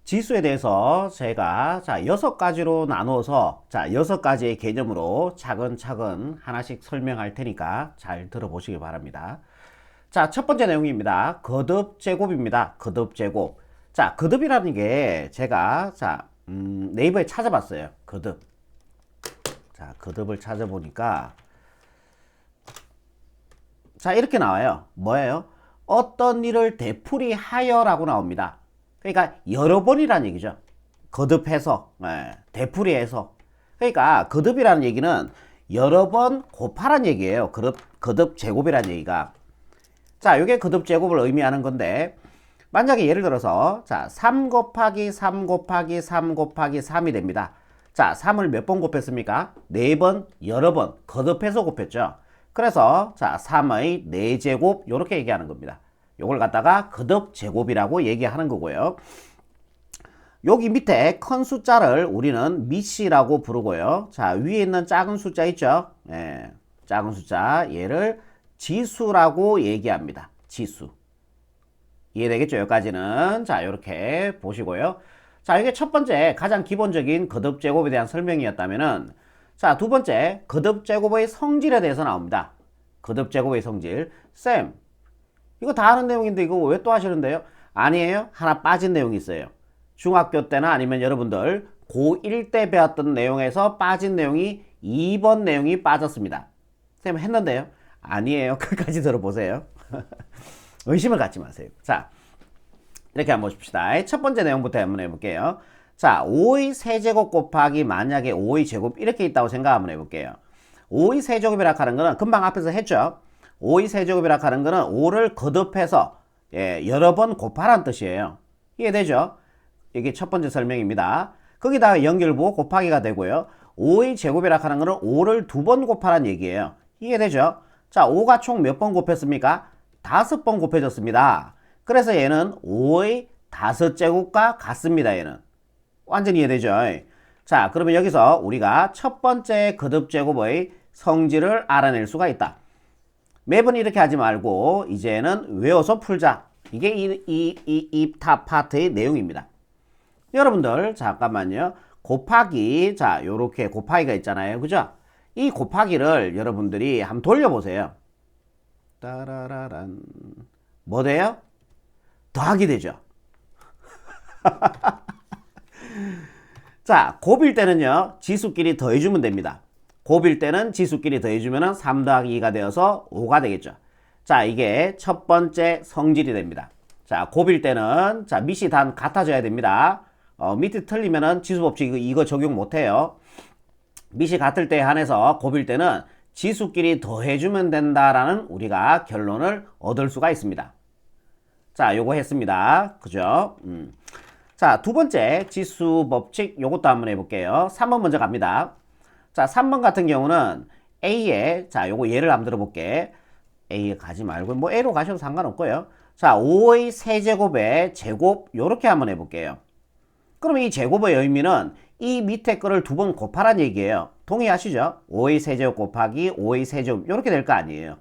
지수에 대해서 제가 6가지로 나누어서 6가지의 개념으로 차근차근 하나씩 설명할 테니까 잘 들어보시기 바랍니다. 자, 첫 번째 내용입니다. 거듭 제곱입니다. 거듭 제곱. 자, 거듭이라는 게 제가 네이버에 찾아봤어요. 거듭. 자, 거듭을 찾아보니까 이렇게 나와요. 뭐예요? 어떤 일을 되풀이하여라고 나옵니다. 그러니까 여러 번이라는 얘기죠. 거듭해서, 되풀이해서. 그러니까 거듭이라는 얘기는 여러 번 곱하란 얘기예요. 거듭 제곱이라는 얘기가. 자, 이게 거듭 제곱을 의미하는 건데, 만약에 예를 들어서 3 곱하기 3 곱하기 3 곱하기 3이 됩니다. 자, 3을 몇 번 곱했습니까? 4번, 여러 번 거듭해서 곱했죠. 그래서 3의 4제곱 이렇게 얘기하는 겁니다. 요걸 갖다가 거듭 제곱이라고 얘기하는 거고요. 여기 밑에 큰 숫자를 우리는 미시라고 부르고요. 자, 위에 있는 작은 숫자 있죠? 작은 숫자, 얘를 지수라고 얘기합니다. 지수. 이해되겠죠? 여기까지는. 자, 이렇게 보시고요. 자, 이게 첫 번째 가장 기본적인 거듭 제곱에 대한 설명이었다면은, 자, 두 번째 거듭 제곱의 성질에 대해서 나옵니다. 거듭 제곱의 성질. 쌤, 이거 다 아는 내용인데 이거 왜 또 하시는데요? 아니에요. 하나 빠진 내용이 있어요. 중학교 때나 아니면 여러분들 고1 때 배웠던 내용에서 빠진 내용이 2번 내용이 빠졌습니다. 쌤 했는데요? 아니에요. 끝까지 들어보세요. 의심을 갖지 마세요. 자, 이렇게 한번 보십시다. 첫 번째 내용부터 한번 해볼게요. 자, 5의 세제곱 곱하기 만약에 5의 제곱 이렇게 있다고 생각 한번 해볼게요. 5의 세제곱이라 하는 거는 금방 앞에서 했죠. 5의 세제곱이라 하는 거는 5를 거듭해서 여러 번 곱하라는 뜻이에요. 이해되죠? 이게 첫 번째 설명입니다. 거기다가 연결부 곱하기가 되고요. 5의 제곱이라 하는 거는 5를 2번 곱하라는 얘기예요. 이해되죠? 자, 5가 총 몇 번 곱했습니까? 5번 곱해졌습니다. 그래서 얘는 5의 5제곱과 같습니다. 얘는. 완전히 이해되죠? 자, 그러면 여기서 우리가 첫 번째 거듭 제곱의 성질을 알아낼 수가 있다. 매번 이렇게 하지 말고 이제는 외워서 풀자. 이게 이 파트의 내용입니다. 여러분들 잠깐만요. 곱하기, 자, 요렇게 곱하기가 있잖아요. 그죠? 이 곱하기를 여러분들이 한번 돌려보세요. 따라라란. 뭐 돼요? 더하기 되죠. 자, 곱일 때는요, 지수끼리 더해주면 됩니다. 곱일 때는 지수끼리 더해주면 3 더하기 2가 되어서 5가 되겠죠. 자, 이게 첫 번째 성질이 됩니다. 자, 곱일 때는, 자, 밑이 단 같아져야 됩니다. 밑이 틀리면은 지수법칙 이거 적용 못해요. 밑이 같을 때에 한해서 곱일 때는 지수끼리 더해주면 된다라는 우리가 결론을 얻을 수가 있습니다. 자, 요거 했습니다. 그죠? 자, 두 번째 지수 법칙 요것도 한번 해볼게요. 3번 먼저 갑니다. 자, 3번 같은 경우는 A에, 자, 요거 예를 한번 들어볼게. A에 가지 말고, 뭐 A로 가셔도 상관없고요. 자, 5의 세제곱의 제곱, 요렇게 한번 해볼게요. 그럼 이 제곱의 의미는 이 밑에 거를 2번 곱하란 얘기예요. 동의하시죠? 5의 세제곱 곱하기 5의 세제곱, 요렇게 될 거 아니에요.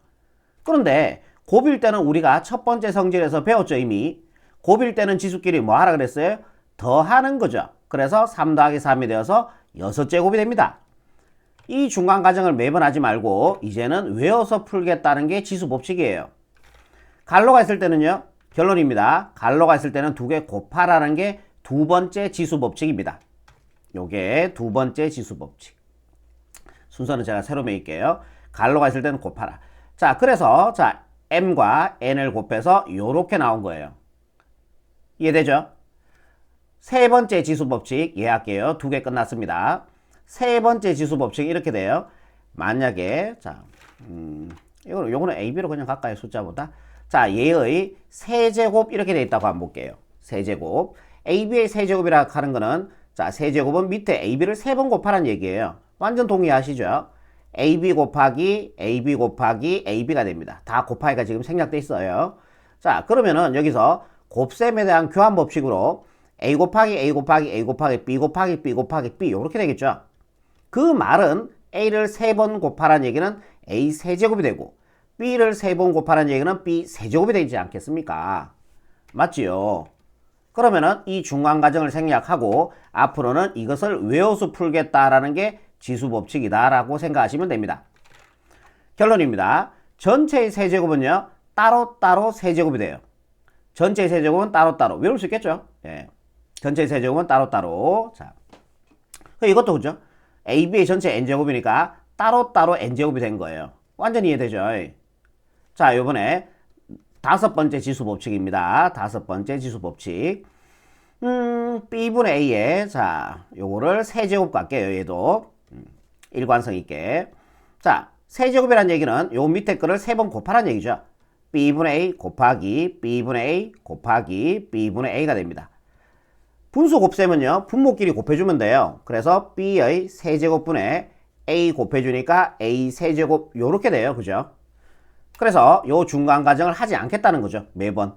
그런데 곱일 때는 우리가 첫 번째 성질에서 배웠죠, 이미. 곱일 때는 지수끼리 뭐 하라 그랬어요? 더하는 거죠. 그래서 3 더하기 3이 되어서 6제곱이 됩니다. 이 중간 과정을 매번 하지 말고 이제는 외워서 풀겠다는 게 지수 법칙이에요. 갈로가 있을 때는요, 결론입니다. 갈로가 있을 때는 2개 곱하라는 게 두 번째 지수 법칙입니다. 요게 두 번째 지수 법칙. 순서는 제가 새로 매길게요. 갈로가 있을 때는 곱하라. 자, 그래서 자, m과 n을 곱해서 요렇게 나온 거예요. 이해되죠? 세 번째 지수 법칙 이해할게요. 2개 끝났습니다. 세 번째 지수 법칙이 이렇게 돼요. 만약에, 자, 요거는 AB로 그냥 갈까요? 숫자보다. 자, 얘의 세제곱 이렇게 돼 있다고 한번 볼게요. 세제곱. AB의 세제곱이라 하는 거는, 자, 세제곱은 밑에 AB를 3번 곱하라는 얘기예요. 완전 동의하시죠? AB 곱하기 AB 곱하기 AB가 됩니다. 다 곱하기가 지금 생략돼 있어요. 자, 그러면은 여기서 곱셈에 대한 교환 법칙으로 A 곱하기 A 곱하기 A 곱하기 B 곱하기 B 곱하기 B 이렇게 되겠죠. 그 말은 A를 3번 곱하라는 얘기는 A 세제곱이 되고 B를 3번 곱하라는 얘기는 B 세제곱이 되지 않겠습니까? 맞지요? 그러면은 이 중간과정을 생략하고 앞으로는 이것을 외워서 풀겠다라는 게 지수법칙이다라고 생각하시면 됩니다. 결론입니다. 전체의 세제곱은요, 따로따로 세제곱이 돼요. 전체의 세제곱은 따로따로. 외울 수 있겠죠? 예. 전체의 세제곱은 따로따로. 자, 이것도 그죠? AB의 전체 n제곱이니까 따로따로 n제곱이 된 거예요. 완전히 이해되죠? 자, 요번에 5번째 지수법칙입니다. 5번째 지수법칙. B분의 A에, 자, 요거를 세제곱 갈게요. 얘도. 일관성 있게. 자, 세제곱이라는 얘기는 요 밑에 거를 3번 곱하라는 얘기죠. B분의 A 곱하기 B분의 A 곱하기 B분의 A가 됩니다. 분수 곱셈은요, 분모끼리 곱해주면 돼요. 그래서 B의 세제곱분에 A 곱해주니까 A 세제곱 요렇게 돼요. 그죠? 그래서 요 중간 과정을 하지 않겠다는 거죠. 매번.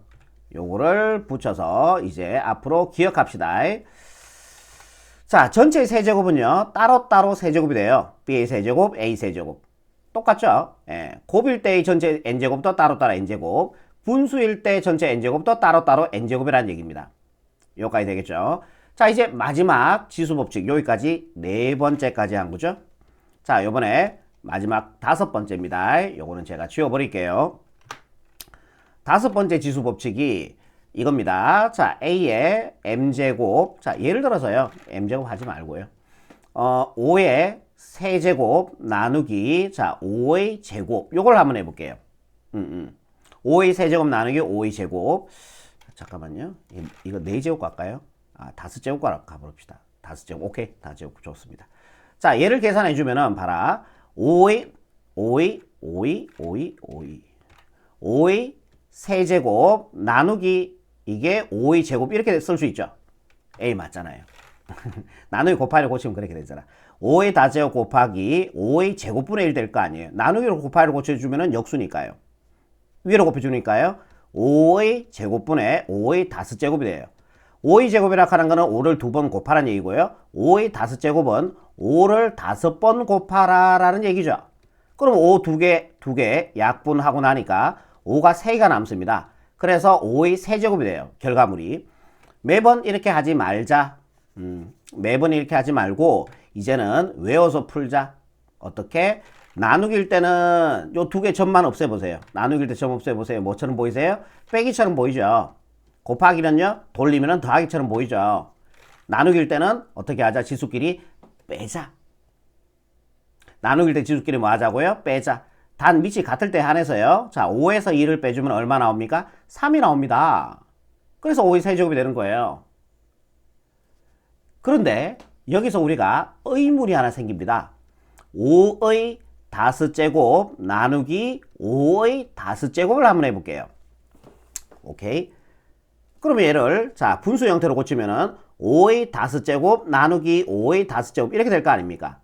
요거를 붙여서 이제 앞으로 기억합시다. 자, 전체 세제곱은요, 따로따로 세제곱이 돼요. B의 세제곱, A 세제곱. 똑같죠? 예. 곱일 때의 전체 n제곱도 따로따로 n제곱, 분수일 때 전체 n제곱도 따로따로 n제곱이라는 얘기입니다. 여기까지 되겠죠? 자, 이제 마지막 지수법칙 여기까지 4번째까지 한 거죠? 자, 요번에 마지막 5번째입니다. 요거는 제가 지워버릴게요. 5번째 지수법칙이 이겁니다. 자, A의 m제곱. 자, 예를 들어서요. m제곱 하지 말고요. 5의 세제곱 나누기, 자, 5의 제곱. 요걸 한번 해볼게요. 5의 세제곱 나누기 5의 제곱. 잠깐만요. 이거 4제곱 갈까요? 5제곱 가봅시다. 5제곱. 오케이. 5제곱 좋습니다. 자, 얘를 계산해주면은, 봐라. 5의 세제곱 나누기 이게 5의 제곱 이렇게 쓸 수 있죠. A 맞잖아요. 나누기 곱하기를 고치면 그렇게 되잖아. 5의 다제곱 곱하기 5의 제곱분의 1 될 거 아니에요. 나누기로 곱하기를 고쳐주면 역수니까요. 위로 곱해주니까요. 5의 제곱분의 5의 5제곱이 돼요. 5의 제곱이라 하는 거는 5를 2번 곱하라는 얘기고요. 5의 5제곱은 5를 5번 곱하라라는 얘기죠. 그럼 5 두 개 약분하고 나니까 5가 3개가 남습니다. 그래서 5의 세제곱이 돼요. 결과물이. 매번 이렇게 하지 말자. 매번 이렇게 하지 말고 이제는 외워서 풀자. 어떻게? 나누기일 때는 요 2개 점만 없애보세요. 나누기일 때 점 없애보세요. 뭐처럼 보이세요? 빼기처럼 보이죠. 곱하기는요, 돌리면은 더하기처럼 보이죠. 나누기일 때는 어떻게 하자? 지수끼리 빼자. 나누기일 때 지수끼리 뭐 하자고요? 빼자. 단 밑이 같을 때 한해서요. 자, 5에서 2를 빼주면 얼마 나옵니까? 3이 나옵니다. 그래서 5의 세제곱이 되는 거예요. 그런데 여기서 우리가 의문이 하나 생깁니다. 5의 5제곱 나누기 5의 5제곱을 한번 해볼게요. 오케이. 그러면 얘를 자 분수 형태로 고치면은 5의 5제곱 나누기 5의 5제곱 이렇게 될 거 아닙니까?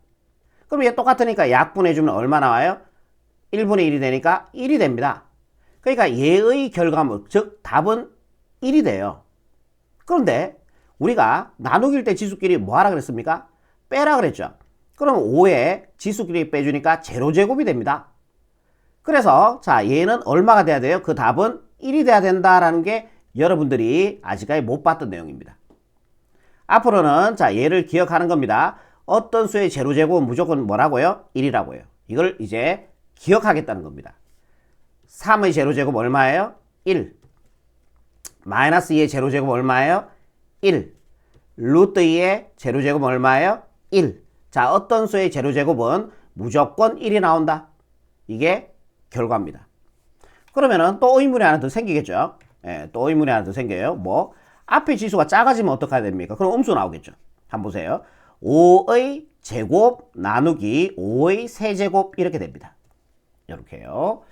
그럼 얘 똑같으니까 약분해주면 얼마 나와요? 1분의 1이 되니까 1이 됩니다. 그러니까 얘의 결과물, 즉 답은 1이 돼요. 그런데 우리가 나누기일 때 지수끼리 뭐 하라 그랬습니까? 빼라 그랬죠. 그럼 5에 지수끼리 빼주니까 제로제곱이 됩니다. 그래서 자 얘는 얼마가 돼야 돼요? 그 답은 1이 돼야 된다라는 게 여러분들이 아직까지 못 봤던 내용입니다. 앞으로는 자 얘를 기억하는 겁니다. 어떤 수의 제로제곱은 무조건 뭐라고요? 1이라고요. 이걸 이제 기억하겠다는 겁니다. 3의 제로제곱 얼마예요? 1. 마이너스 2의 제로제곱 얼마예요? 1. 루트 2의 제로제곱 얼마예요? 1. 자, 어떤 수의 제로제곱은 무조건 1이 나온다. 이게 결과입니다. 그러면은 또 의문이 하나 더 생기겠죠? 예, 또 의문이 하나 더 생겨요. 뭐? 앞에 지수가 작아지면 어떻게 해야 됩니까? 그럼 음수 나오겠죠? 한번 보세요. 5의 제곱 나누기 5의 세제곱 이렇게 됩니다. 이렇게요.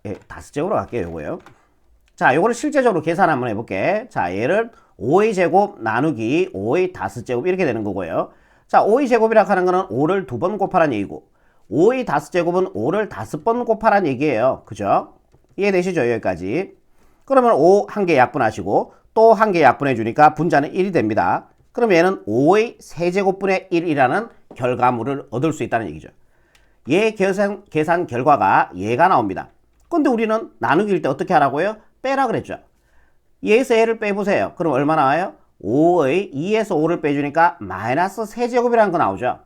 예, 5제곱으로 갈게요. 요거요. 자, 요거를 실제적으로 계산 한번 해볼게. 자, 얘를 5의 제곱 나누기 5의 5제곱 이렇게 되는 거고요. 자, 5의 제곱이라고 하는 거는 5를 2번 곱하라는 얘기고 5의 5제곱은 5를 5번 곱하라는 얘기예요. 그죠? 이해되시죠? 여기까지. 그러면 5 한 개 약분하시고 또 한 개 약분해 주니까 분자는 1이 됩니다. 그럼 얘는 5의 세제곱분의 1이라는 결과물을 얻을 수 있다는 얘기죠. 얘 계산 결과가 얘가 나옵니다. 근데 우리는 나누기일 때 어떻게 하라고요? 빼라 그랬죠. 2에서 a를 빼보세요. 그럼 얼마 나와요? 5의 2에서 5를 빼주니까 마이너스 세제곱이라는 거 나오죠.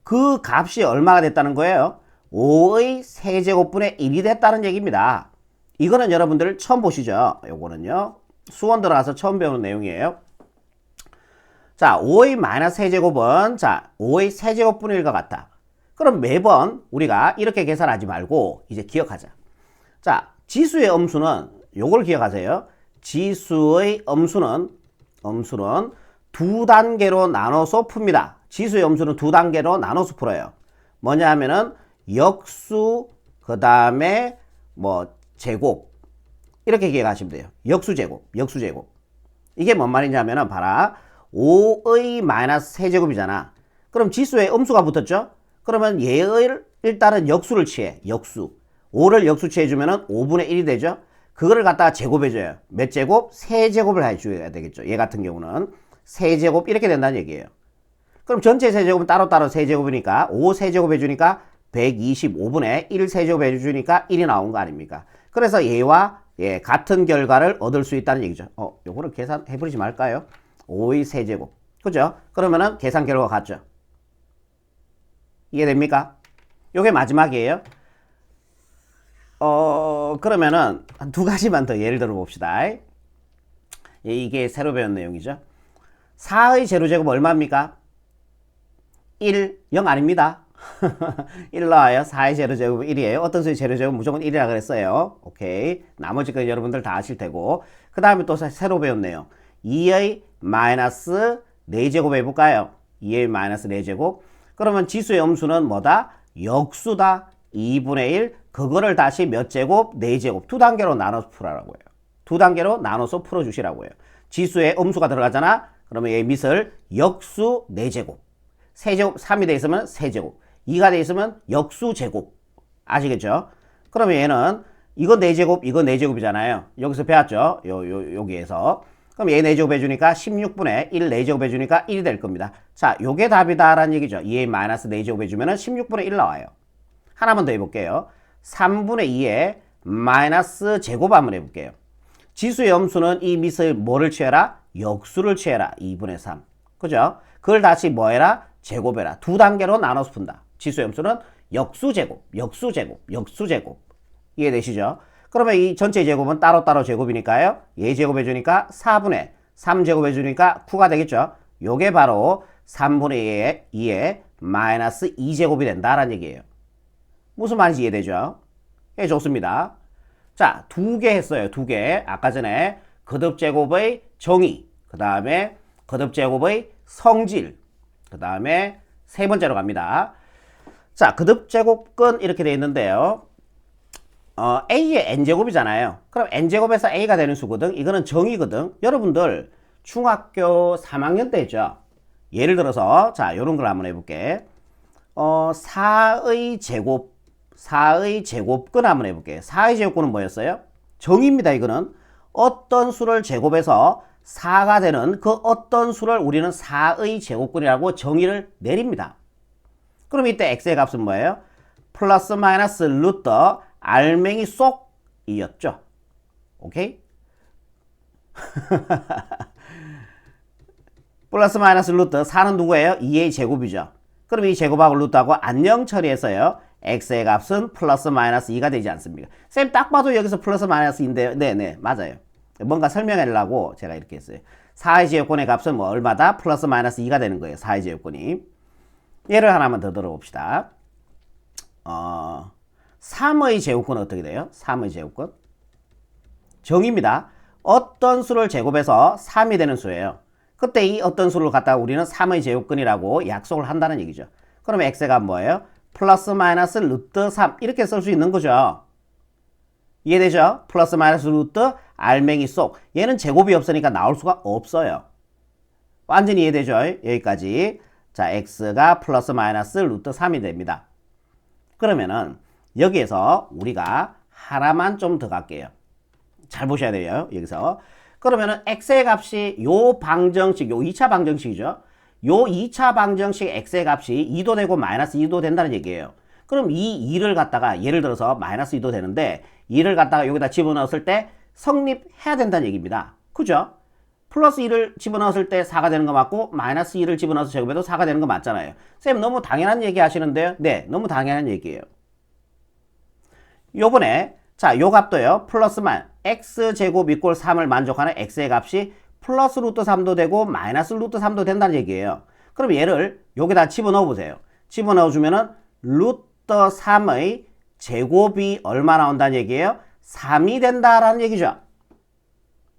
그 값이 얼마가 됐다는 거예요? 5의 세제곱분의 1이 됐다는 얘기입니다. 이거는 여러분들 처음 보시죠. 요거는요. 수원 들어가서 처음 배우는 내용이에요. 자, 5의 마이너스 세제곱은 자 5의 세제곱분의 1과 같다. 그럼 매번 우리가 이렇게 계산하지 말고 이제 기억하자. 자, 지수의 음수는 요걸 기억하세요. 지수의 음수는 두 단계로 나눠서 풉니다. 지수의 음수는 두 단계로 나눠서 풀어요. 뭐냐 하면은 역수 그 다음에 뭐 제곱 이렇게 기억하시면 돼요. 역수제곱 이게 뭔 말이냐면은 봐라. 5의 마이너스 세제곱이잖아. 그럼 지수에 음수가 붙었죠? 그러면 얘의 일단은 역수를 취해. 역수. 5를 역수 취해주면은 5분의 1이 되죠? 그거를 갖다가 제곱해줘요. 몇 제곱? 세제곱을 해줘야 되겠죠. 얘 같은 경우는 세제곱 이렇게 된다는 얘기예요. 그럼 전체 세제곱은 따로따로 세제곱이니까 5 세제곱 해주니까 125분의 1 세제곱 해주니까 1이 나온 거 아닙니까? 그래서 얘와 얘 같은 결과를 얻을 수 있다는 얘기죠. 요거를 계산해버리지 말까요? 5의 세제곱. 그죠? 그러면은 계산 결과가 같죠. 이해됩니까? 요게 마지막이에요. 그러면은 한 두 가지만 더 예를 들어 봅시다. 이게 새로 배운 내용이죠. 4의 제로제곱 얼마입니까? 1, 0 아닙니다. 1 나와요. 4의 제로제곱 1이에요. 어떤 수의 제로제곱 무조건 1이라 그랬어요. 오케이. 나머지 거 여러분들 다 아실 테고. 그 다음에 또 새로 배운 내용. 2의 마이너스 4제곱 해볼까요? 2의 마이너스 4제곱. 그러면 지수의 음수는 뭐다? 역수다. 2분의 1. 그거를 다시 몇 제곱? 4제곱. 두 단계로 나눠서 풀어라고 해요. 두 단계로 나눠서 풀어주시라고 해요. 지수에 음수가 들어가잖아. 그러면 얘 밑을 역수 4제곱. 세제곱 3이 돼 있으면 세제곱. 2가 돼 있으면 역수 제곱. 아시겠죠? 그러면 얘는 이거 4제곱, 이거 4제곱이잖아요. 여기서 배웠죠? 여기에서. 그럼 얘 4제곱 해주니까 16분의 1 4제곱 해주니까 1이 될 겁니다. 자, 요게 답이다라는 얘기죠. 2의 마이너스 4제곱 해주면은 16분의 1 나와요. 하나만 더 해볼게요. 3분의 2의 마이너스 제곱 한번 해볼게요. 지수의 음수는 이 밑을 뭐를 취해라? 역수를 취해라. 2분의 3. 그죠? 그걸 다시 뭐 해라? 제곱해라. 두 단계로 나눠서 푼다. 지수의 음수는 역수제곱, 역수제곱, 역수제곱. 이해되시죠? 그러면 이 전체 제곱은 따로따로 제곱이니까요. 얘 제곱해주니까 4분의 3 제곱해주니까 9가 되겠죠? 요게 바로 3분의 2의 마이너스 2제곱이 된다라는 얘기예요. 무슨 말인지 이해되죠? 예, 좋습니다. 자, 두 개 했어요. 두 개. 아까 전에 거듭제곱의 정의, 그 다음에 거듭제곱의 성질, 그 다음에 세 번째로 갑니다. 자, 거듭제곱근 이렇게 되어 있는데요. A의 N제곱이잖아요. 그럼 N제곱에서 A가 되는 수거든. 이거는 정의거든. 여러분들 중학교 3학년 때 했죠. 예를 들어서 자, 요런 걸 한번 해볼게. 4의 제곱근 한번 해볼게. 4의 제곱근은 뭐였어요? 정의입니다. 이거는 어떤 수를 제곱해서 4가 되는 그 어떤 수를 우리는 4의 제곱근이라고 정의를 내립니다. 그럼 이때 x의 값은 뭐예요? 플러스 마이너스 루트 알맹이 쏙이었죠. 오케이? 플러스 마이너스 루트 4는 누구예요? 2의 제곱이죠. 그럼 이 제곱하고 루트하고 안녕 처리해서요. x의 값은 플러스 마이너스 2가 되지 않습니까? 쌤 딱 봐도 여기서 플러스 마이너스인데요. 네네 맞아요. 뭔가 설명하려고 제가 이렇게 했어요. 4의 제곱권의 값은 뭐 얼마다? 플러스 마이너스 2가 되는 거예요. 4의 제곱권이. 예를 하나만 더 들어봅시다. 3의 제곱권은 어떻게 돼요? 3의 제곱권. 정의입니다. 어떤 수를 제곱해서 3이 되는 수예요. 그때 이 어떤 수를 갖다가 우리는 3의 제곱근이라고 약속을 한다는 얘기죠. 그러면 x가 뭐예요? 플러스 마이너스 루트 3 이렇게 쓸 수 있는 거죠. 이해되죠? 플러스 마이너스 루트 알맹이 쏙. 얘는 제곱이 없으니까 나올 수가 없어요. 완전히 이해되죠? 여기까지. 자, x가 플러스 마이너스 루트 3이 됩니다. 그러면은 여기에서 우리가 하나만 좀 더 갈게요. 잘 보셔야 돼요. 여기서. 그러면은 x의 값이 요 방정식, 요 2차 방정식이죠. 요 2차 방정식 x의 값이 2도 되고 마이너스 2도 된다는 얘기예요. 그럼 이 2를 갖다가 예를 들어서 마이너스 2도 되는데 2를 갖다가 여기다 집어넣었을 때 성립해야 된다는 얘기입니다. 그죠? 플러스 1을 집어넣었을 때 4가 되는 거 맞고 마이너스 2를 집어넣어서 제곱해도 4가 되는 거 맞잖아요. 쌤 너무 당연한 얘기 하시는데요. 네, 너무 당연한 얘기예요. 요번에 자, 요 값도요. 플러스만 x제곱 이꼴 3을 만족하는 x의 값이 플러스 루트 3도 되고 마이너스 루트 3도 된다는 얘기예요. 그럼 얘를 여기다 집어넣어 보세요. 집어넣어 주면은 루트 3의 제곱이 얼마 나온다는 얘기예요? 3이 된다라는 얘기죠.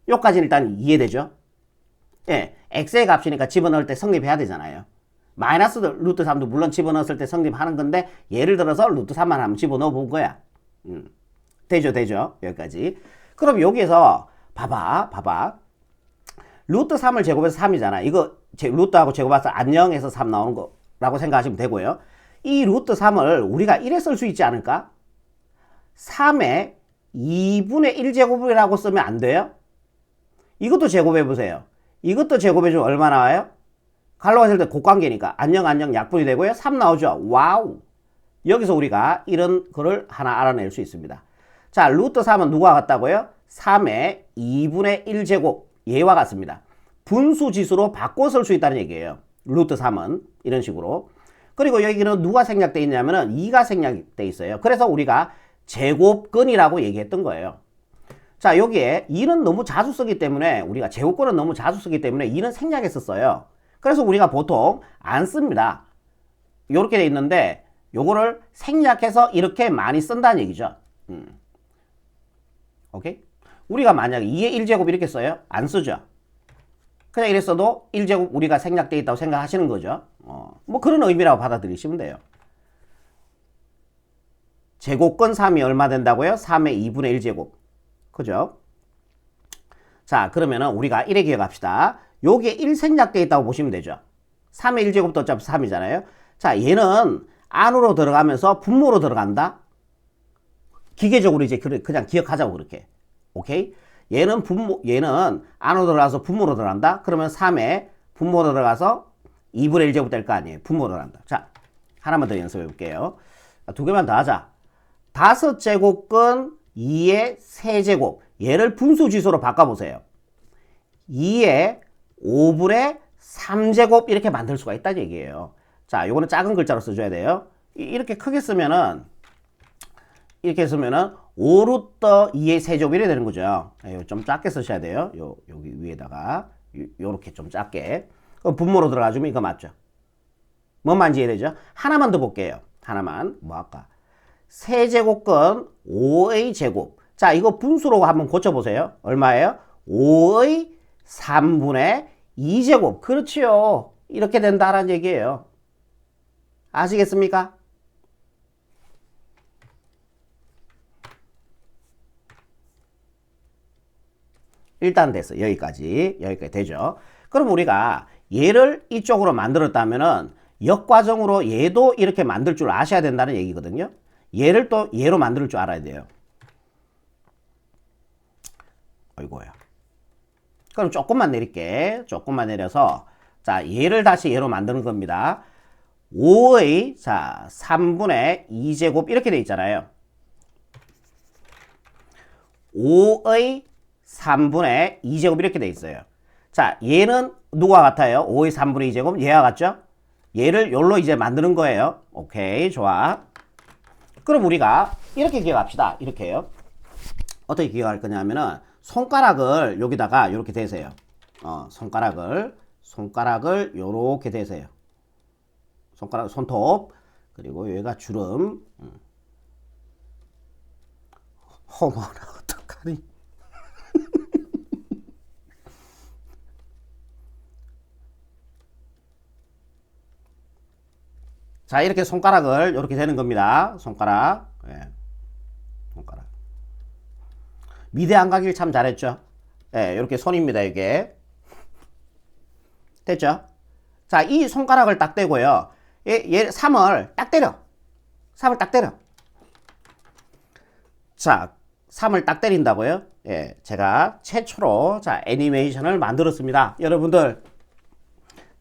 요까지는 일단 이해되죠? 예, x의 값이니까 집어넣을 때 성립해야 되잖아요. 마이너스 루트 3도 물론 집어넣었을 때 성립하는 건데 예를 들어서 루트 3만 한번 집어넣어 본 거야. 되죠. 여기까지. 그럼 여기에서 봐봐. 루트 3을 제곱해서 3이잖아. 이거 루트하고 제곱해서 안녕해서 3 나오는 거라고 생각하시면 되고요. 이 루트 3을 우리가 1에 쓸 수 있지 않을까? 3의 2분의 1제곱이라고 쓰면 안 돼요? 이것도 제곱해보세요. 이것도 제곱해주면 얼마 나와요? 갈로가 쓸 때 곱관계니까 안녕 약분이 되고요. 3 나오죠. 와우. 여기서 우리가 이런 거를 하나 알아낼 수 있습니다. 자, 루트 3은 누가 같다고요? 3의 2분의 1제곱 얘와 같습니다. 분수 지수로 바꿔 쓸 수 있다는 얘기예요. 루트 3은 이런 식으로. 그리고 여기는 누가 생략되어 있냐면은 2가 생략되어 있어요. 그래서 우리가 제곱근이라고 얘기했던 거예요. 자, 여기에 2는 너무 자주 쓰기 때문에 우리가 제곱근은 너무 자주 쓰기 때문에 2는 생략했었어요. 그래서 우리가 보통 안 씁니다. 이렇게 돼 있는데 요거를 생략해서 이렇게 많이 쓴다는 얘기죠. 오케이? 우리가 만약에 2의 1제곱 이렇게 써요? 안 쓰죠. 그냥 이랬어도 1제곱 우리가 생략되어 있다고 생각하시는 거죠. 뭐 그런 의미라고 받아들이시면 돼요. 제곱근 3이 얼마 된다고요? 3의 2분의 1제곱. 그죠? 자, 그러면은 우리가 1에 기억합시다. 요게 1 생략되어 있다고 보시면 되죠. 3의 1제곱도 어차피 3이잖아요. 자, 얘는 안으로 들어가면서 분모로 들어간다. 기계적으로 이제 그냥 기억하자고 그렇게. 오케이? 얘는 안으로 들어가서 분모로 들어간다. 그러면 3에 분모로 들어가서 2분의 1제곱 될 거 아니에요. 분모로 들어간다. 자, 하나만 더 연습해 볼게요. 두 개만 더 하자. 5제곱근 2의 세제곱. 얘를 분수지수로 바꿔보세요. 2의 5분의 3제곱 이렇게 만들 수가 있다는 얘기예요. 자, 요거는 작은 글자로 써줘야 돼요. 이렇게 크게 쓰면은 5루트 2의 세제곱 이렇게 되는 거죠. 좀 작게 쓰셔야 돼요. 여기 위에다가 요렇게 좀 작게. 분모로 들어가주면 이거 맞죠? 뭔 말인지 이해되죠? 하나만 더 볼게요. 하나만. 뭐 할까? 세제곱근 5의 제곱. 자, 이거 분수로 한번 고쳐보세요. 얼마예요? 5의 3분의 2제곱. 그렇지요. 이렇게 된다라는 얘기예요. 아시겠습니까? 일단 됐어. 여기까지 되죠. 그럼 우리가 얘를 이쪽으로 만들었다면은 역과정으로 얘도 이렇게 만들 줄 아셔야 된다는 얘기거든요. 얘를 또 얘로 만들 줄 알아야 돼요. 어이구야. 그럼 조금만 내릴게. 조금만 내려서 자, 얘를 다시 얘로 만드는 겁니다. 5의 자 3분의 2제곱 이렇게 돼 있잖아요. 5의 3분의 2제곱 이렇게 돼 있어요. 자, 얘는 누가 같아요? 5의 3분의 2제곱 얘와 같죠? 얘를 요로 이제 만드는 거예요. 오케이, 좋아. 그럼 우리가 이렇게 기억합시다. 이렇게요. 어떻게 기억할 거냐면은 손가락을 여기다가 이렇게 대세요. 손가락을 요렇게 대세요. 손톱, 그리고 여기가 주름. 어머나, 어떡하니. 자, 이렇게 손가락을 이렇게 대는 겁니다. 손가락. 예. 손가락. 미대 안 가길 참 잘했죠. 예, 이렇게 손입니다, 이게. 됐죠? 자, 이 손가락을 딱 대고요. 얘 3을 딱 때려. 3을 딱 때려. 자, 3을 딱 때린다고요? 예, 제가 최초로 자, 애니메이션을 만들었습니다. 여러분들.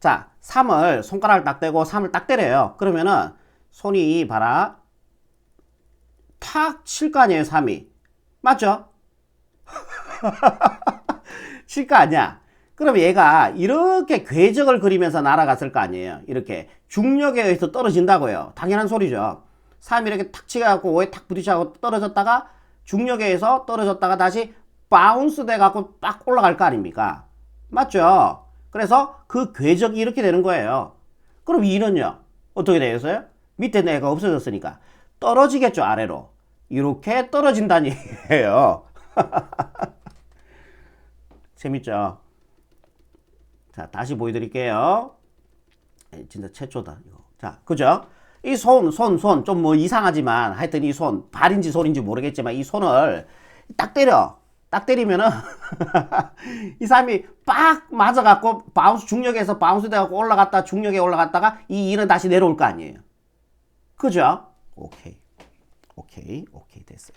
자, 3을 손가락을 딱 대고 3을 딱 때려요. 그러면은 손이 봐라. 탁 칠 거 아니에요, 3이. 맞죠? 칠 거 아니야. 그럼 얘가 이렇게 궤적을 그리면서 날아갔을 거 아니에요. 이렇게 중력에 의해서 떨어진다고요. 당연한 소리죠. 3이 이렇게 탁 치갖고 5에 탁 부딪혀갖고 떨어졌다가 중력에 의해서 떨어졌다가 다시 바운스 돼갖고 빡 올라갈 거 아닙니까? 맞죠? 그래서 그 궤적이 이렇게 되는 거예요. 그럼 2는요? 어떻게 되겠어요? 밑에 애가 없어졌으니까 떨어지겠죠, 아래로. 이렇게 떨어진다는 얘기예요. 재밌죠? 자, 다시 보여드릴게요. 진짜 최초다, 이거. 자, 그죠? 이 손, 좀 뭐 이상하지만, 하여튼 이 손, 발인지 손인지 모르겠지만, 이 손을 딱 때려. 딱 때리면은, 이 사람이 빡 맞아갖고, 중력에서 바운스 돼갖고 올라갔다, 중력에 올라갔다가, 이 이는 다시 내려올 거 아니에요. 그죠? 오케이, 됐어요.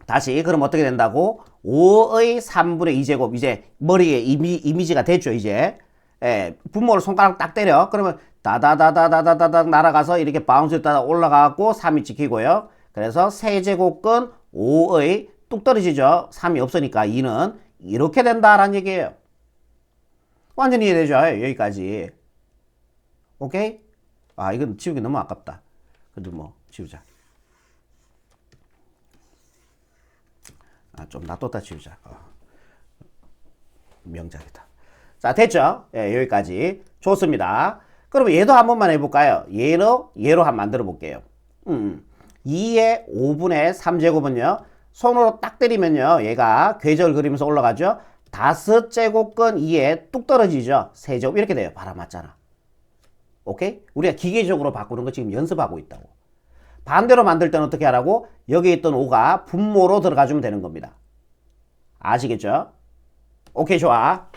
다시, 그럼 어떻게 된다고? 5의 3분의 2제곱. 이제 머리에 이미지가 됐죠, 이제. 예, 분모를 손가락 딱 때려. 그러면 다다다다다다다닥 날아가서 이렇게 바운스 따라 올라가고 3이 찍히고요. 그래서 세제곱근 5의 뚝 떨어지죠. 3이 없으니까 2는 이렇게 된다라는 얘기예요. 완전히 이해되죠? 여기까지. 오케이? 아, 이건 지우기 너무 아깝다. 그래도 뭐 지우자. 아, 좀 놔뒀다 지우자. 명작이다. 자, 됐죠? 예, 여기까지. 좋습니다. 그럼 얘도 한 번만 해볼까요? 얘로 한번 만들어 볼게요. 2의 5분의 3제곱은요, 손으로 딱 때리면요, 얘가 궤적을 그리면서 올라가죠? 5제곱근 2에 뚝 떨어지죠? 세제곱 이렇게 돼요. 바람 맞잖아. 오케이? 우리가 기계적으로 바꾸는 거 지금 연습하고 있다고. 반대로 만들 때는 어떻게 하라고? 여기 있던 5가 분모로 들어가주면 되는 겁니다. 아시겠죠? 오케이, 좋아.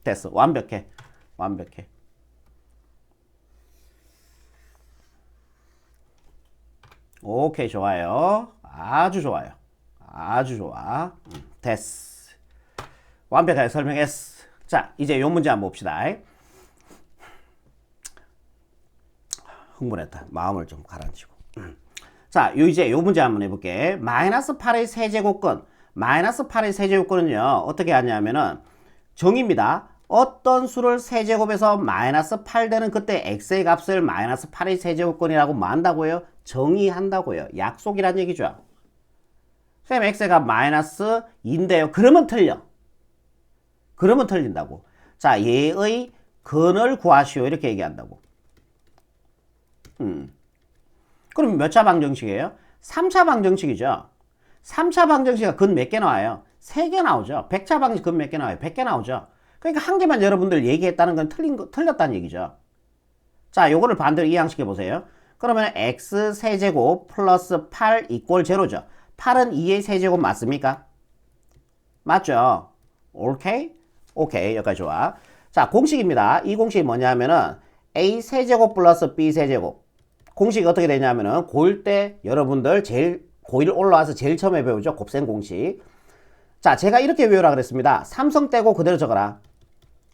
됐어. 완벽해. 오케이, 좋아요. 아주 좋아요. 아주 좋아. 됐어. 완벽하게 설명했어. 자, 이제 요 문제 한번 봅시다. 흥분했다. 마음을 좀 가라앉히고. 자, 이제 요 문제 한번 해볼게. 마이너스 8의 세제곱근. 마이너스 8의 세제곱근은요, 어떻게 하냐면은, 정의입니다. 어떤 수를 세제곱해서 마이너스 8 되는 그때 x의 값을 마이너스 8의 세제곱근이라고 뭐 한다고요? 정의한다고요. 약속이란 얘기죠. 선생님, x의 값 마이너스 2인데요. 그러면 틀려. 그러면 틀린다고. 자, 얘의 근을 구하시오. 이렇게 얘기한다고. 그럼 몇 차 방정식이에요? 3차 방정식이죠. 3차 방정식이 근 몇 개 나와요? 3개 나오죠. 100차 방정식 근 몇 개 나와요? 100개 나오죠. 그러니까 한 개만 여러분들 얘기했다는 건 틀렸다는 얘기죠. 자, 요거를 반대로 이항시켜 보세요. 그러면 x 세제곱 플러스 8 이꼴 제로죠. 8은 2의 세제곱 맞습니까? 맞죠? 오케이? 오케이, 여기까지 좋아. 자, 공식입니다. 이 공식이 뭐냐면은 a 세제곱 플러스 b 세제곱. 공식이 어떻게 되냐면은 고1 때 여러분들 고1 올라와서 제일 처음에 배우죠. 곱셈 공식. 자, 제가 이렇게 외우라 그랬습니다. 삼성 떼고 그대로 적어라.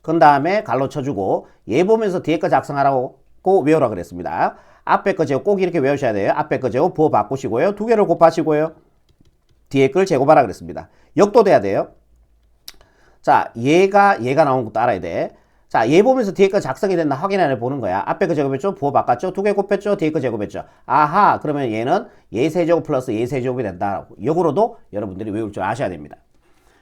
그 다음에 갈로 쳐주고 얘 보면서 뒤에 거 작성하라고 외우라 그랬습니다. 앞에 거 제곱 꼭 이렇게 외우셔야 돼요. 앞에 거 제곱 부호 바꾸시고요. 두 개를 곱하시고요. 뒤에 걸 제곱하라 그랬습니다. 역도돼야 돼요. 자, 얘가 나온 것도 알아야 돼. 자, 얘 보면서 뒤에 거 작성이 됐나 확인해 보는 거야. 앞에 거 제곱했죠? 부호 바꿨죠? 두 개 곱했죠? 뒤에 거 제곱했죠? 아하, 그러면 얘는 얘 세제곱 플러스 얘 세제곱이 된다. 역으로도 여러분들이 외울 줄 아셔야 됩니다.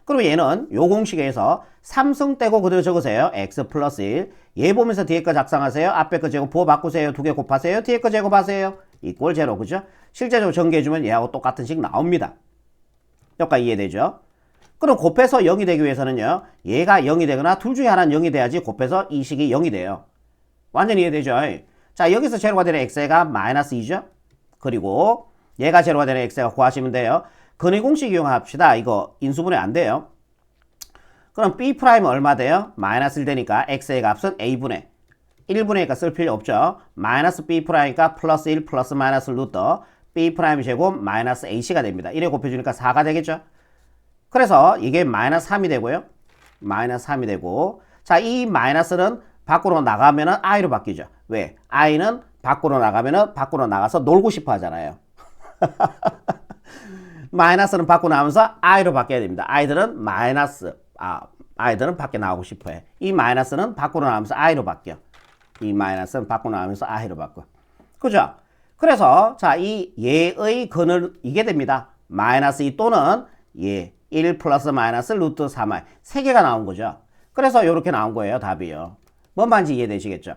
그러면 얘는 요 공식에서 삼성 떼고 그대로 적으세요. x 플러스 1. 얘 보면서 뒤에 거 작성하세요. 앞에 거 제곱 부호 바꾸세요. 두 개 곱하세요. 뒤에 거 제곱하세요. 이꼴 제로, 그죠? 실제적으로 전개해주면 얘하고 똑같은 식 나옵니다. 여기까지 이해되죠? 그럼 곱해서 0이 되기 위해서는요, 얘가 0이 되거나 둘 중에 하나는 0이 돼야지 곱해서 이 식이 0이 돼요. 완전히 이해되죠? 자, 여기서 제로가 되는 x가 마이너스 2죠? 그리고 얘가 제로가 되는 x가 구하시면 돼요. 근의 공식 이용합시다. 이거 인수분해 안 돼요. 그럼 b' 얼마 돼요? 마이너스 1 되니까 x의 값은 a분의 1분의니까 쓸 필요 없죠. 마이너스 b'니까 플러스 1 플러스 마이너스 루터 b' 제곱 마이너스 ac가 됩니다. 1에 곱해주니까 4가 되겠죠. 그래서 이게 마이너스 3이 되고요. 마이너스 3이 되고, 자, 이 마이너스는 밖으로 나가면은 i로 바뀌죠. 왜? i는 밖으로 나가면은 밖으로 나가서 놀고 싶어 하잖아요. 마이너스는 밖으로 나오면서 i로 바뀌어야 됩니다. 아이들은 마이너스, 아이들은 밖에 나오고 싶어해. 이 마이너스는 밖으로 나오면서 i로 바뀌어. 이 마이너스는 밖으로 나오면서 i로 바꿔. 그죠? 그래서 자, 이 얘의 근을 이게 됩니다. 마이너스 2 또는 얘 1 플러스 마이너스 루트 3i 세 개가 나온 거죠. 그래서 이렇게 나온 거예요. 답이요. 뭔 말인지 이해되시겠죠?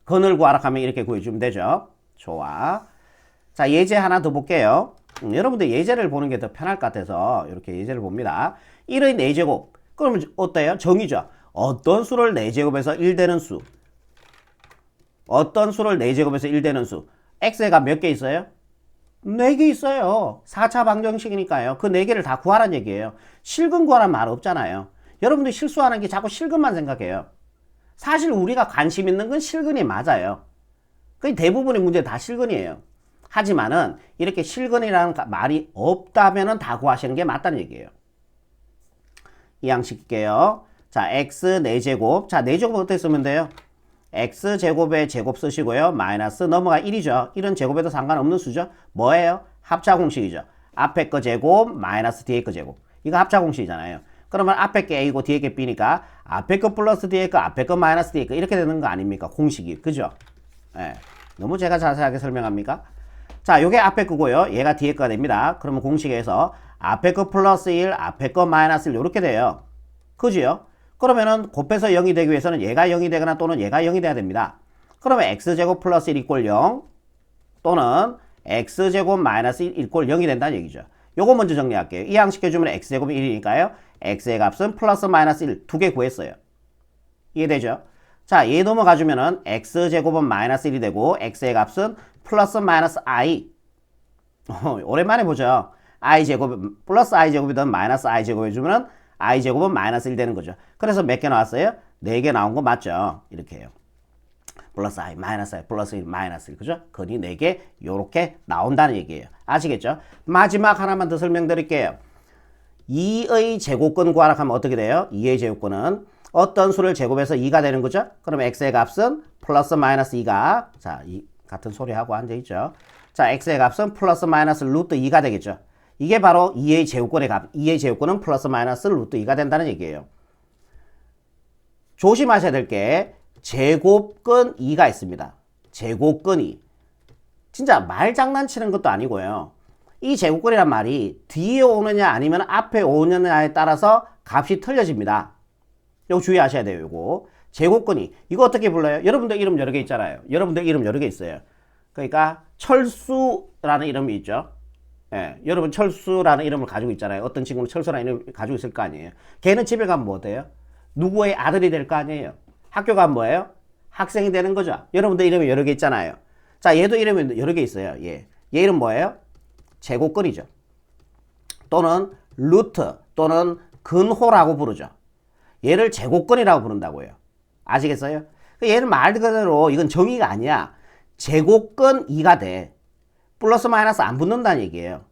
근을 구하라 하면 이렇게 구해주면 되죠. 좋아. 자, 예제 하나 더 볼게요. 여러분들 예제를 보는 게 더 편할 것 같아서 이렇게 예제를 봅니다. 1의 4제곱. 그러면 어때요? 정의죠. 어떤 수를 4제곱에서 1되는 수. 어떤 수를 4제곱에서 1되는 수. x가 몇 개 있어요? 4개 있어요. 4차 방정식이니까요. 그 4개를 다 구하라는 얘기예요. 실근 구하라는 말 없잖아요. 여러분들 실수하는 게 자꾸 실근만 생각해요. 사실 우리가 관심 있는 건 실근이 맞아요. 거의 대부분의 문제 다 실근이에요. 하지만은 이렇게 실근이라는 말이 없다면은 다 구하시는 게 맞다는 얘기예요. 이항식게요. 자, x 4제곱. 자, 4제곱 어떻게 쓰면 돼요? x제곱의 제곱 쓰시고요. 마이너스 넘어가 1이죠. 1은 제곱에도 상관없는 수죠. 뭐예요? 합차 공식이죠. 앞에 거 제곱 마이너스 뒤에 거 제곱. 이거 합차 공식이잖아요. 그러면 앞에 게 A고 뒤에 게 B니까 앞에 거 플러스 뒤에 거 앞에 거 마이너스 뒤에 거 이렇게 되는 거 아닙니까? 공식이. 그죠? 예. 너무 제가 자세하게 설명합니까? 자, 요게 앞에 거고요. 얘가 뒤에 거가 됩니다. 그러면 공식에서 앞에 거 플러스 1, 앞에 거 마이너스 1 이렇게 돼요. 그지요? 그러면은 곱해서 0이 되기 위해서는 얘가 0이 되거나 또는 얘가 0이 돼야 됩니다. 그러면 x제곱 플러스 1 이꼴 0 또는 x제곱 마이너스 1 이꼴 0이 된다는 얘기죠. 요거 먼저 정리할게요. 이 양식해주면 x제곱이 1이니까요. x의 값은 플러스 마이너스 1 두 개 구했어요. 이해되죠? 자, 얘 넘어가주면은 x제곱은 마이너스 1이 되고 x의 값은 플러스 마이너스 i. 오랜만에 보죠. i제곱 플러스 i제곱이든 마이너스 i제곱 해주면은 i제곱은 마이너스 1 되는 거죠. 그래서 몇 개 나왔어요? 4개 나온 거 맞죠? 이렇게 해요. 플러스 i, 마이너스 i, 플러스 1, 마이너스 1. 그죠? 근이 4개 요렇게 나온다는 얘기예요. 아시겠죠? 마지막 하나만 더 설명드릴게요. 2의 제곱근 구하라 하면 어떻게 돼요? 2의 제곱근은 어떤 수를 제곱해서 2가 되는 거죠? 그러면 x의 값은 플러스 마이너스 2가 자, 같은 소리 하고 앉아있죠. 자, x의 값은 플러스 마이너스 루트 2가 되겠죠. 이게 바로 2의 제곱근의 값. 2의 제곱근은 플러스 마이너스 루트 2가 된다는 얘기예요. 조심하셔야 될 게 제곱근 2가 있습니다. 제곱근 2. 진짜 말 장난치는 것도 아니고요. 이 제곱근이란 말이 뒤에 오느냐 아니면 앞에 오느냐에 따라서 값이 틀려집니다. 이거 주의하셔야 돼요. 이거. 제곱근 2. 이거 어떻게 불러요? 여러분들 이름 여러 개 있잖아요. 여러분들 이름 여러 개 있어요. 그러니까 철수라는 이름이 있죠. 예, 여러분 철수라는 이름을 가지고 있잖아요. 어떤 친구는 철수라는 이름을 가지고 있을 거 아니에요. 걔는 집에 가면 뭐 돼요? 누구의 아들이 될 거 아니에요. 학교 가면 뭐예요? 학생이 되는 거죠. 여러분들 이름이 여러 개 있잖아요. 자, 얘도 이름이 여러 개 있어요. 얘 이름 뭐예요? 제곱근이죠. 또는 루트 또는 근호라고 부르죠. 얘를 제곱근이라고 부른다고요. 아시겠어요? 얘는 말 그대로 이건 정의가 아니야. 제곱근 2가 돼. 플러스 마이너스 안 붙는다는 얘기예요.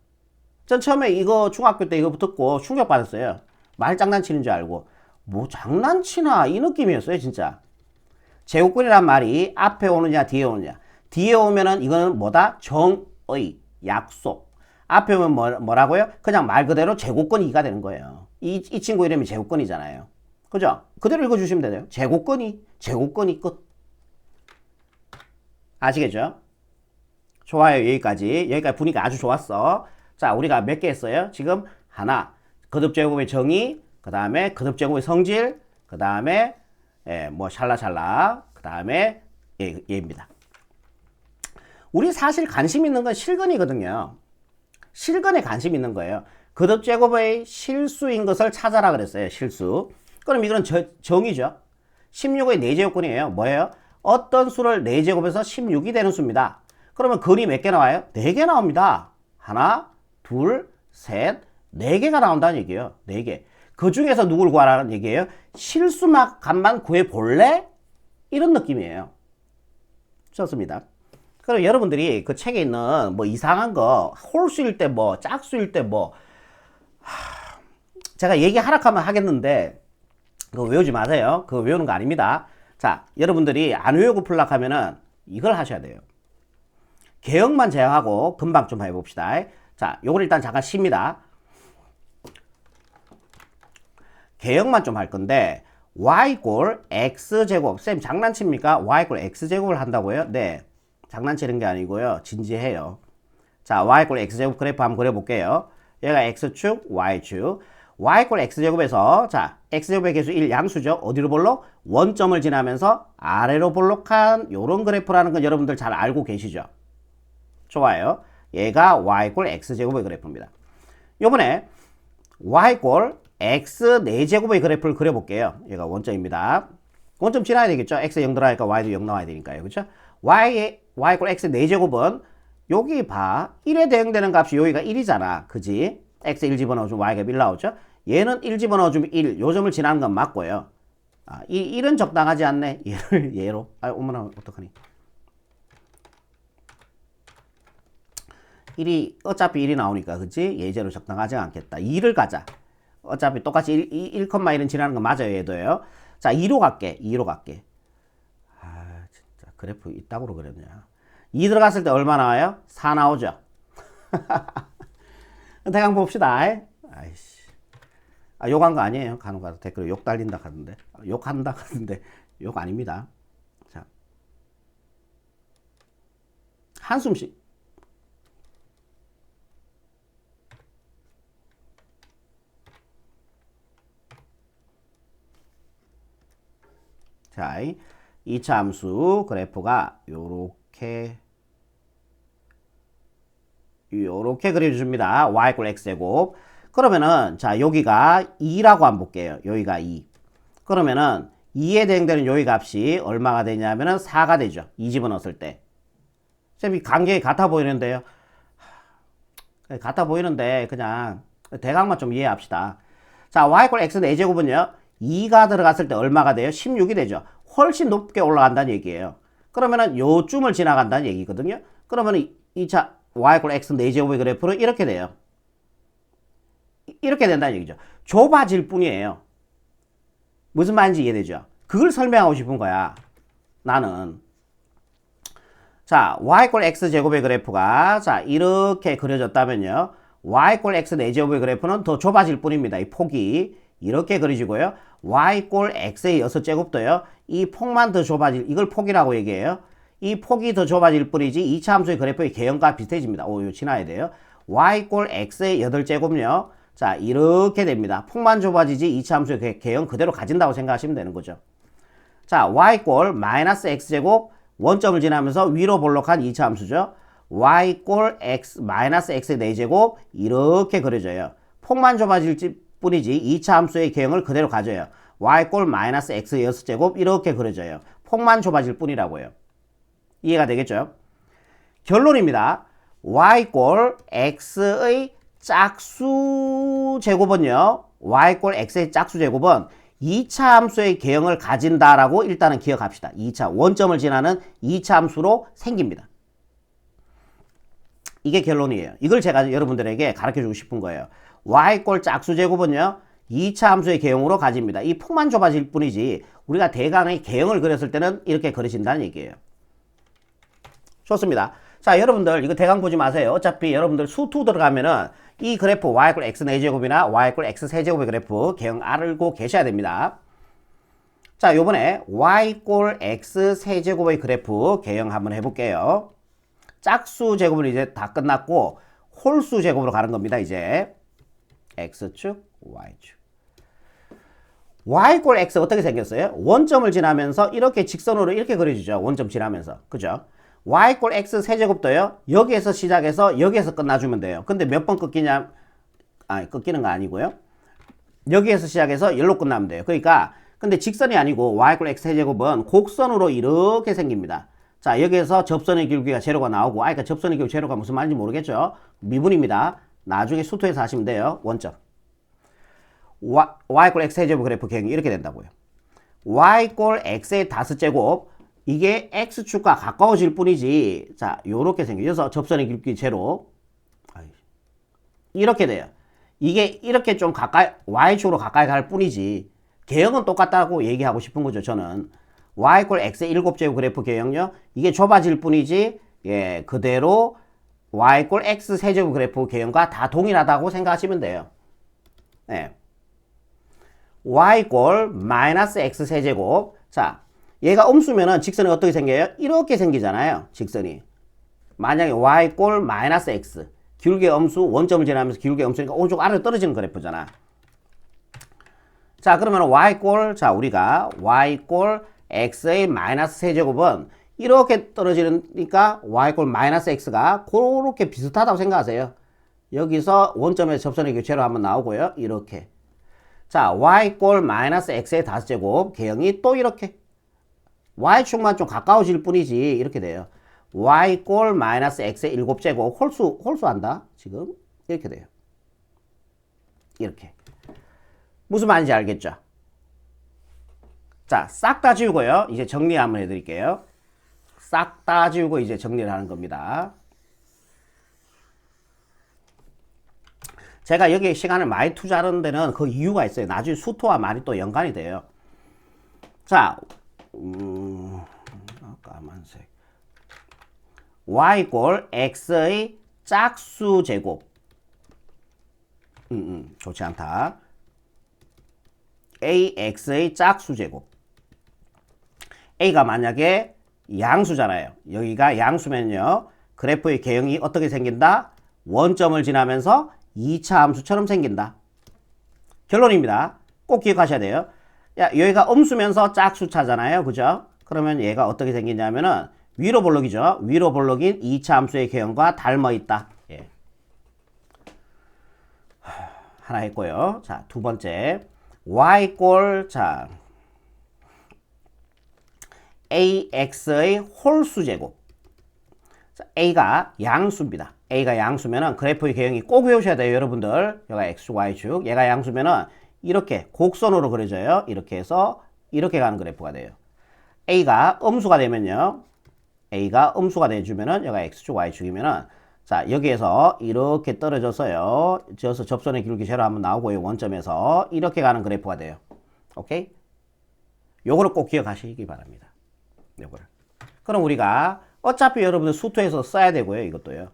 전 처음에 이거 중학교 때 이거 듣고 충격받았어요. 말 장난치는 줄 알고. 뭐 장난치나 이 느낌이었어요 진짜. 제곱근이란 말이 앞에 오느냐 뒤에 오느냐. 뒤에 오면은 이거는 뭐다? 정의, 약속. 앞에 오면 뭐라고요? 그냥 말 그대로 제곱근 2가 되는 거예요. 이 친구 이름이 제곱근이잖아요. 그죠? 그대로 읽어주시면 되네요. 제곱근이 끝. 아시겠죠? 좋아요. 여기까지 분위기 아주 좋았어. 자, 우리가 몇 개 했어요? 지금 하나, 거듭제곱의 정의, 그 다음에 거듭제곱의 성질, 그 다음에 뭐 샬라샬라, 그 다음에 얘입니다. 우리 사실 관심 있는 건 실근이거든요. 실근에 관심 있는 거예요. 거듭제곱의 실수인 것을 찾아라 그랬어요. 실수. 그럼 이건 정의죠. 16의 4제곱근이에요. 뭐예요? 어떤 수를 4제곱에서 16이 되는 수입니다. 그러면 근이 몇 개 나와요? 4개 나옵니다. 하나, 둘, 셋, 4개가 나온다는 얘기예요. 4개. 그 중에서 누굴 구하라는 얘기예요? 실수만 값만 구해볼래? 이런 느낌이에요. 좋습니다. 그럼 여러분들이 그 책에 있는 뭐 이상한 거, 홀수일 때 뭐, 짝수일 때 뭐, 제가 얘기하라고 하면 하겠는데, 그거 외우지 마세요. 그거 외우는 거 아닙니다. 자, 여러분들이 안 외우고 풀락 하면은 이걸 하셔야 돼요. 개혁만 제외하고 금방 좀 해봅시다. 자, 요걸 일단 잠깐 쉽니다. 개형만 좀 할 건데 y 꼴 x제곱. 쌤 장난칩니까? y 꼴 x제곱을 한다고요? 네, 장난치는 게 아니고요. 진지해요. 자, y 꼴 x제곱 그래프 한번 그려볼게요. 얘가 x축, y축. y 꼴 x제곱에서 자, x제곱의 개수 1 양수죠. 어디로 볼록? 원점을 지나면서 아래로 볼록한 요런 그래프라는 건 여러분들 잘 알고 계시죠? 좋아요. 얘가 y 꼴 x제곱의 그래프입니다. 요번에 y 꼴 x 4제곱의 그래프를 그려볼게요. 얘가 원점입니다. 원점 지나야 되겠죠? x 0 들어가니까 y도 0 나와야 되니까요. 그렇죠? y 꼴 x 4제곱은 여기 봐. 1에 대응되는 값이 여기가 1이잖아. 그지? x 1 집어넣어주면 y가 1 나오죠? 얘는 1 집어넣어주면 1. 요 점을 지나는 건 맞고요. 아, 이 1은 적당하지 않네. 얘로. 아, 어머나, 어떡하니. 1이, 어차피 1이 나오니까, 그치? 예제로 적당하지 않겠다. 2를 가자. 어차피 똑같이 1,1은 지나는 건 맞아요, 얘도요. 자, 2로 갈게. 2로 갈게. 아, 진짜. 그래프 이따구로 그렸냐. 2 들어갔을 때 얼마 나와요? 4 나오죠? 대강 봅시다. 아이씨. 아, 욕한 거 아니에요. 간혹가다 댓글에 욕 달린다 하던데. 욕한다 하던데. 욕 아닙니다. 자. 한숨씩. 자, 이차 함수 그래프가 요렇게 그려줍니다. y 꼴 x제곱. 그러면은 자, 여기가 2라고 한번 볼게요. 여기가 2. 그러면은 2에 대응되는 여기 값이 얼마가 되냐면은 4가 되죠. 2 집어넣었을 때. 쌤이 간격이 같아 보이는데요. 같아 보이는데 그냥 대강만 좀 이해합시다. 자, y 꼴 x 4제곱은요. 2가 들어갔을 때 얼마가 돼요? 16이 되죠. 훨씬 높게 올라간다는 얘기예요. 그러면은 요쯤을 지나간다는 얘기거든요. 그러면은 2차 y 꼴 x 4제곱의 그래프는 이렇게 돼요. 이렇게 된다는 얘기죠. 좁아질 뿐이에요. 무슨 말인지 이해되죠? 그걸 설명하고 싶은 거야. 나는. 자, y 꼴 x 제곱의 그래프가 자, 이렇게 그려졌다면요. y 꼴 x 4제곱의 그래프는 더 좁아질 뿐입니다. 이 폭이 이렇게 그려지고요. y 꼴 x의 6제곱도요. 이 폭만 더 좁아질, 이걸 폭이라고 얘기해요. 이 폭이 더 좁아질 뿐이지 2차 함수의 그래프의 개형과 비슷해집니다. 오, 이거 지나야 돼요. y 꼴 x의 8제곱은요. 자, 이렇게 됩니다. 폭만 좁아지지 2차 함수의 개형 그대로 가진다고 생각하시면 되는 거죠. 자, y 꼴 마이너스 x제곱 원점을 지나면서 위로 볼록한 2차 함수죠. y 꼴 x 마이너스 x의 4제곱 이렇게 그려져요. 폭만 좁아질 뿐이지 2차 함수의 개형을 그대로 가져요. y 꼴 마이너스 x의 6제곱 이렇게 그려져요. 폭만 좁아질 뿐이라고요. 이해가 되겠죠? 결론입니다. y 꼴 x의 짝수 제곱은요. y 꼴 x의 짝수 제곱은 2차 함수의 개형을 가진다라고 일단은 기억합시다. 2차 원점을 지나는 2차 함수로 생깁니다. 이게 결론이에요. 이걸 제가 여러분들에게 가르쳐주고 싶은 거예요. y 꼴 짝수 제곱은요. 2차 함수의 개형으로 가집니다. 이 폭만 좁아질 뿐이지 우리가 대강의 개형을 그렸을 때는 이렇게 그려진다는 얘기예요. 좋습니다. 자, 여러분들 이거 대강 보지 마세요. 어차피 여러분들 수2 들어가면은 이 그래프 y 꼴 x 4제곱이나 y 꼴 x 3제곱의 그래프 개형 알고 계셔야 됩니다. 자, 요번에 y 꼴 x 3제곱의 그래프 개형 한번 해볼게요. 짝수 제곱은 이제 다 끝났고 홀수 제곱으로 가는 겁니다. 이제 x축, y축. y 꼴 x 어떻게 생겼어요? 원점을 지나면서 이렇게 직선으로 이렇게 그려지죠. 원점 지나면서. 그죠? y 꼴 x 세제곱도요. 여기에서 시작해서 여기에서 끝나주면 돼요. 근데 몇 번 끊기냐? 아니, 끊기는 거 아니고요. 여기에서 시작해서 여기로 끝나면 돼요. 그러니까 근데 직선이 아니고 y 꼴 x 세제곱은 곡선으로 이렇게 생깁니다. 자, 여기에서 접선의 길이가 제로가 나오고, 그러니까 접선의 길이 제로가 무슨 말인지 모르겠죠? 미분입니다. 나중에 수투에서 하시면 돼요. 원점. y 꼴 x 세제곱 그래프 개형이 이렇게 된다고요. y 꼴 x의 5제곱 이게 x축과 가까워질 뿐이지. 자, 요렇게 생겨서 접선의 길이 제로. 이렇게 돼요. 이게 이렇게 좀 가까이 y축으로 가까이 갈 뿐이지 개형은 똑같다고 얘기하고 싶은 거죠. 저는 y 꼴 x의 7제곱 그래프 개형요. 이게 좁아질 뿐이지 예, 그대로 y 이꼴 x 세제곱 그래프 개형과 다 동일하다고 생각하시면 돼요. 네. y 이꼴 마이너스 x 세제곱. 자, 얘가 음수면은 직선이 어떻게 생겨요? 이렇게 생기잖아요. 직선이. 만약에 y 이꼴 마이너스 x. 길게 음수, 원점을 지나면서 길게 음수니까 오른쪽 아래로 떨어지는 그래프잖아. 자, 그러면 y 이꼴, 자, 우리가 y 이꼴 x의 마이너스 세제곱은 이렇게 떨어지니까 y 이꼴 마이너스 x가 그렇게 비슷하다고 생각하세요. 여기서 원점에서 접선의 교체로 한번 나오고요. 이렇게. 자, y 이꼴 마이너스 x의 5제곱 개형이 또 이렇게. y축만 좀 가까워질 뿐이지 이렇게 돼요. y 이꼴 마이너스 x의 7제곱 홀수한다. 지금 이렇게 돼요. 이렇게. 무슨 말인지 알겠죠? 자, 싹 다 지우고요. 이제 정리 한번 해드릴게요. 싹 다 지우고 이제 정리를 하는 겁니다. 제가 여기에 시간을 많이 투자하는 데는 그 이유가 있어요. 나중에 수토와 많이 또 연관이 돼요. 자, 까만색. y 이꼴 x의 짝수 제곱. 좋지 않다. ax의 짝수 제곱. a가 만약에 양수잖아요. 여기가 양수면요. 그래프의 개형이 어떻게 생긴다? 원점을 지나면서 2차 함수처럼 생긴다. 결론입니다. 꼭 기억하셔야 돼요. 야, 여기가 음수면서 짝수차잖아요. 그죠? 그러면 얘가 어떻게 생기냐면은 위로 볼록이죠. 위로 볼록인 2차 함수의 개형과 닮아있다. 예. 하나 했고요. 자, 두 번째. y 이꼴, 자, ax의 홀수 제곱. 자, a가 양수입니다. a가 양수면은 그래프의 개형이 꼭 외우셔야 돼요, 여러분들. 여기가 x, y축. 얘가 양수면은 이렇게 곡선으로 그려져요. 이렇게 해서 이렇게 가는 그래프가 돼요. a가 음수가 되면요. a가 음수가 돼주면은 여기가 x축, y축이면은 자, 여기에서 이렇게 떨어져서요. 저어서 접선의 기울기 제로 한번 나오고요. 원점에서 이렇게 가는 그래프가 돼요. 오케이? 요거를 꼭 기억하시기 바랍니다. 요거를. 그럼 우리가 어차피 여러분들 수토에서 써야 되고요. 이것도요.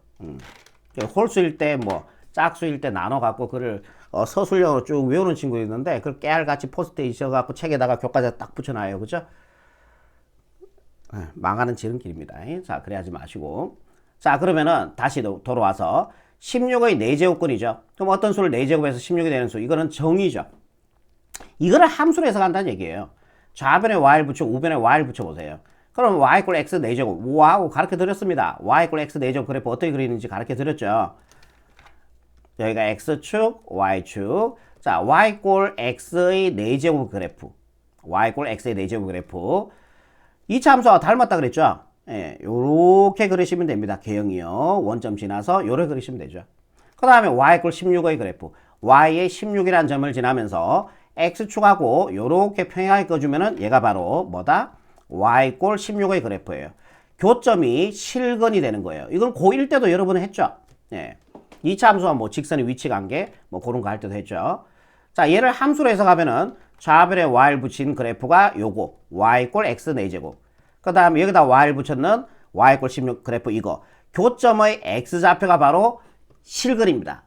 홀수일 때 뭐 짝수일 때 나눠 갖고 그를 서술형으로 쭉 외우는 친구 있는데 그걸 깨알같이 포스트잇 씌워갖고 책에다가 교과서 딱 붙여놔요. 그죠? 망하는 지름길입니다. 자, 그래야지 마시고. 자, 그러면은 다시 돌아와서 16의 4제곱근이죠. 그럼 어떤 수를 4제곱해서 16이 되는 수? 이거는 정의죠. 이거를 함수로 해석한다는 얘기예요. 좌변에 y를 붙여 우변에 y를 붙여보세요. 그럼 y 이꼴 x 4제곱. 와우, 가르쳐 드렸습니다. y 이꼴 x 4제곱 그래프 어떻게 그리는지 가르쳐 드렸죠. 여기가 x축, y축. 자, y 이꼴 x의 4제곱 그래프. y 이꼴 x의 4제곱 그래프. 2차 함수와 닮았다 그랬죠. 예, 요렇게 그리시면 됩니다. 개형이요. 원점 지나서 요렇게 그리시면 되죠. 그 다음에 y 이꼴 16의 그래프. y의 16이라는 점을 지나면서 x축하고 요렇게 평행하게 꺼주면은 얘가 바로 뭐다? y 이꼴 16의 그래프예요. 교점이 실근이 되는 거예요. 이건 고1 때도 여러분은 했죠. 예. 2차 함수와 뭐 직선의 위치 관계 뭐 그런 거 할 때도 했죠. 자, 얘를 함수로 해석하면은 좌변에 y를 붙인 그래프가 요거 y 이꼴 x 4제곱. 그 다음에 여기다 y를 붙였는 y 이꼴 16 그래프 이거. 교점의 x좌표가 바로 실근입니다.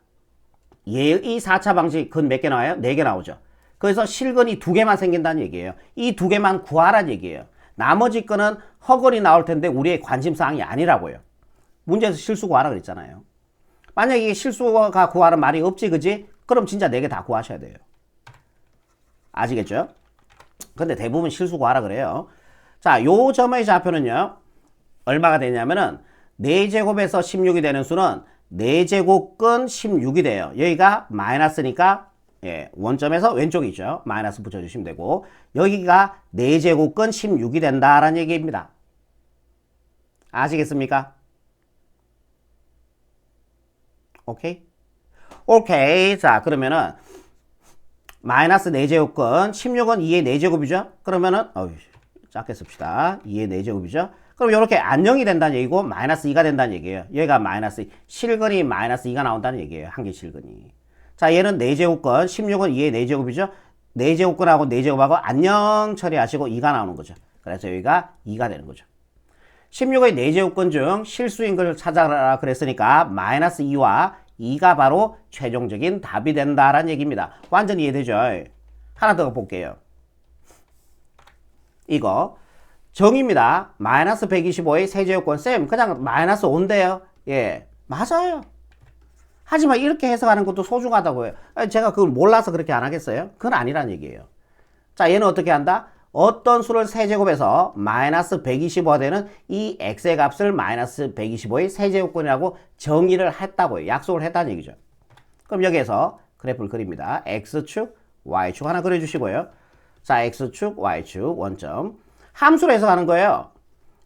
얘의 4차 방식 근 몇 개 나와요? 4개 나오죠. 그래서 실근이 2개만 생긴다는 얘기예요. 이 2개만 구하라는 얘기예요. 나머지 거는 허걸이 나올 텐데 우리의 관심사항이 아니라고요. 문제에서 실수 구하라 그랬잖아요. 만약에 이게 실수가 구하라는 말이 없지, 그지? 그럼 진짜 4개 다 구하셔야 돼요. 아시겠죠? 근데 대부분 실수 구하라 그래요. 자, 요 점의 좌표는요. 얼마가 되냐면은 4제곱에서 16이 되는 수는 4제곱근 16이 돼요. 여기가 마이너스니까 예, 원점에서 왼쪽이죠. 마이너스 붙여주시면 되고 여기가 4제곱근 16이 된다라는 얘기입니다. 아시겠습니까? 오케이? 오케이. 자, 그러면은 마이너스 4제곱근 16은 2의 4제곱이죠? 그러면은 작게 씁시다. 2의 4제곱이죠? 그럼 이렇게 안정이 된다는 얘기고 마이너스 2가 된다는 얘기예요. 여기가 마이너스 2, 실근이 마이너스 2가 나온다는 얘기예요. 한 개 실근이. 자, 얘는 4제곱근 16은 2의 4제곱이죠? 4제곱근하고 4제곱하고 안녕 처리하시고 2가 나오는 거죠. 그래서 여기가 2가 되는 거죠. 16의 4제곱근 중 실수인 것을 찾아라 그랬으니까 마이너스 2와 2가 바로 최종적인 답이 된다라는 얘기입니다. 완전히 이해되죠? 하나 더 볼게요. 이거 정의입니다. 마이너스 125의 세제곱권. 쌤 그냥 마이너스 5인데요. 예, 맞아요. 하지만 이렇게 해석하는 것도 소중하다고요. 제가 그걸 몰라서 그렇게 안 하겠어요? 그건 아니란 얘기예요. 자, 얘는 어떻게 한다? 어떤 수를 세제곱해서 마이너스 125가 되는 이 x의 값을 마이너스 125의 세제곱권이라고 정의를 했다고요. 약속을 했다는 얘기죠. 그럼 여기에서 그래프를 그립니다. x축, y축 하나 그려주시고요. 자, x축, y축 원점. 함수로 해석하는 거예요.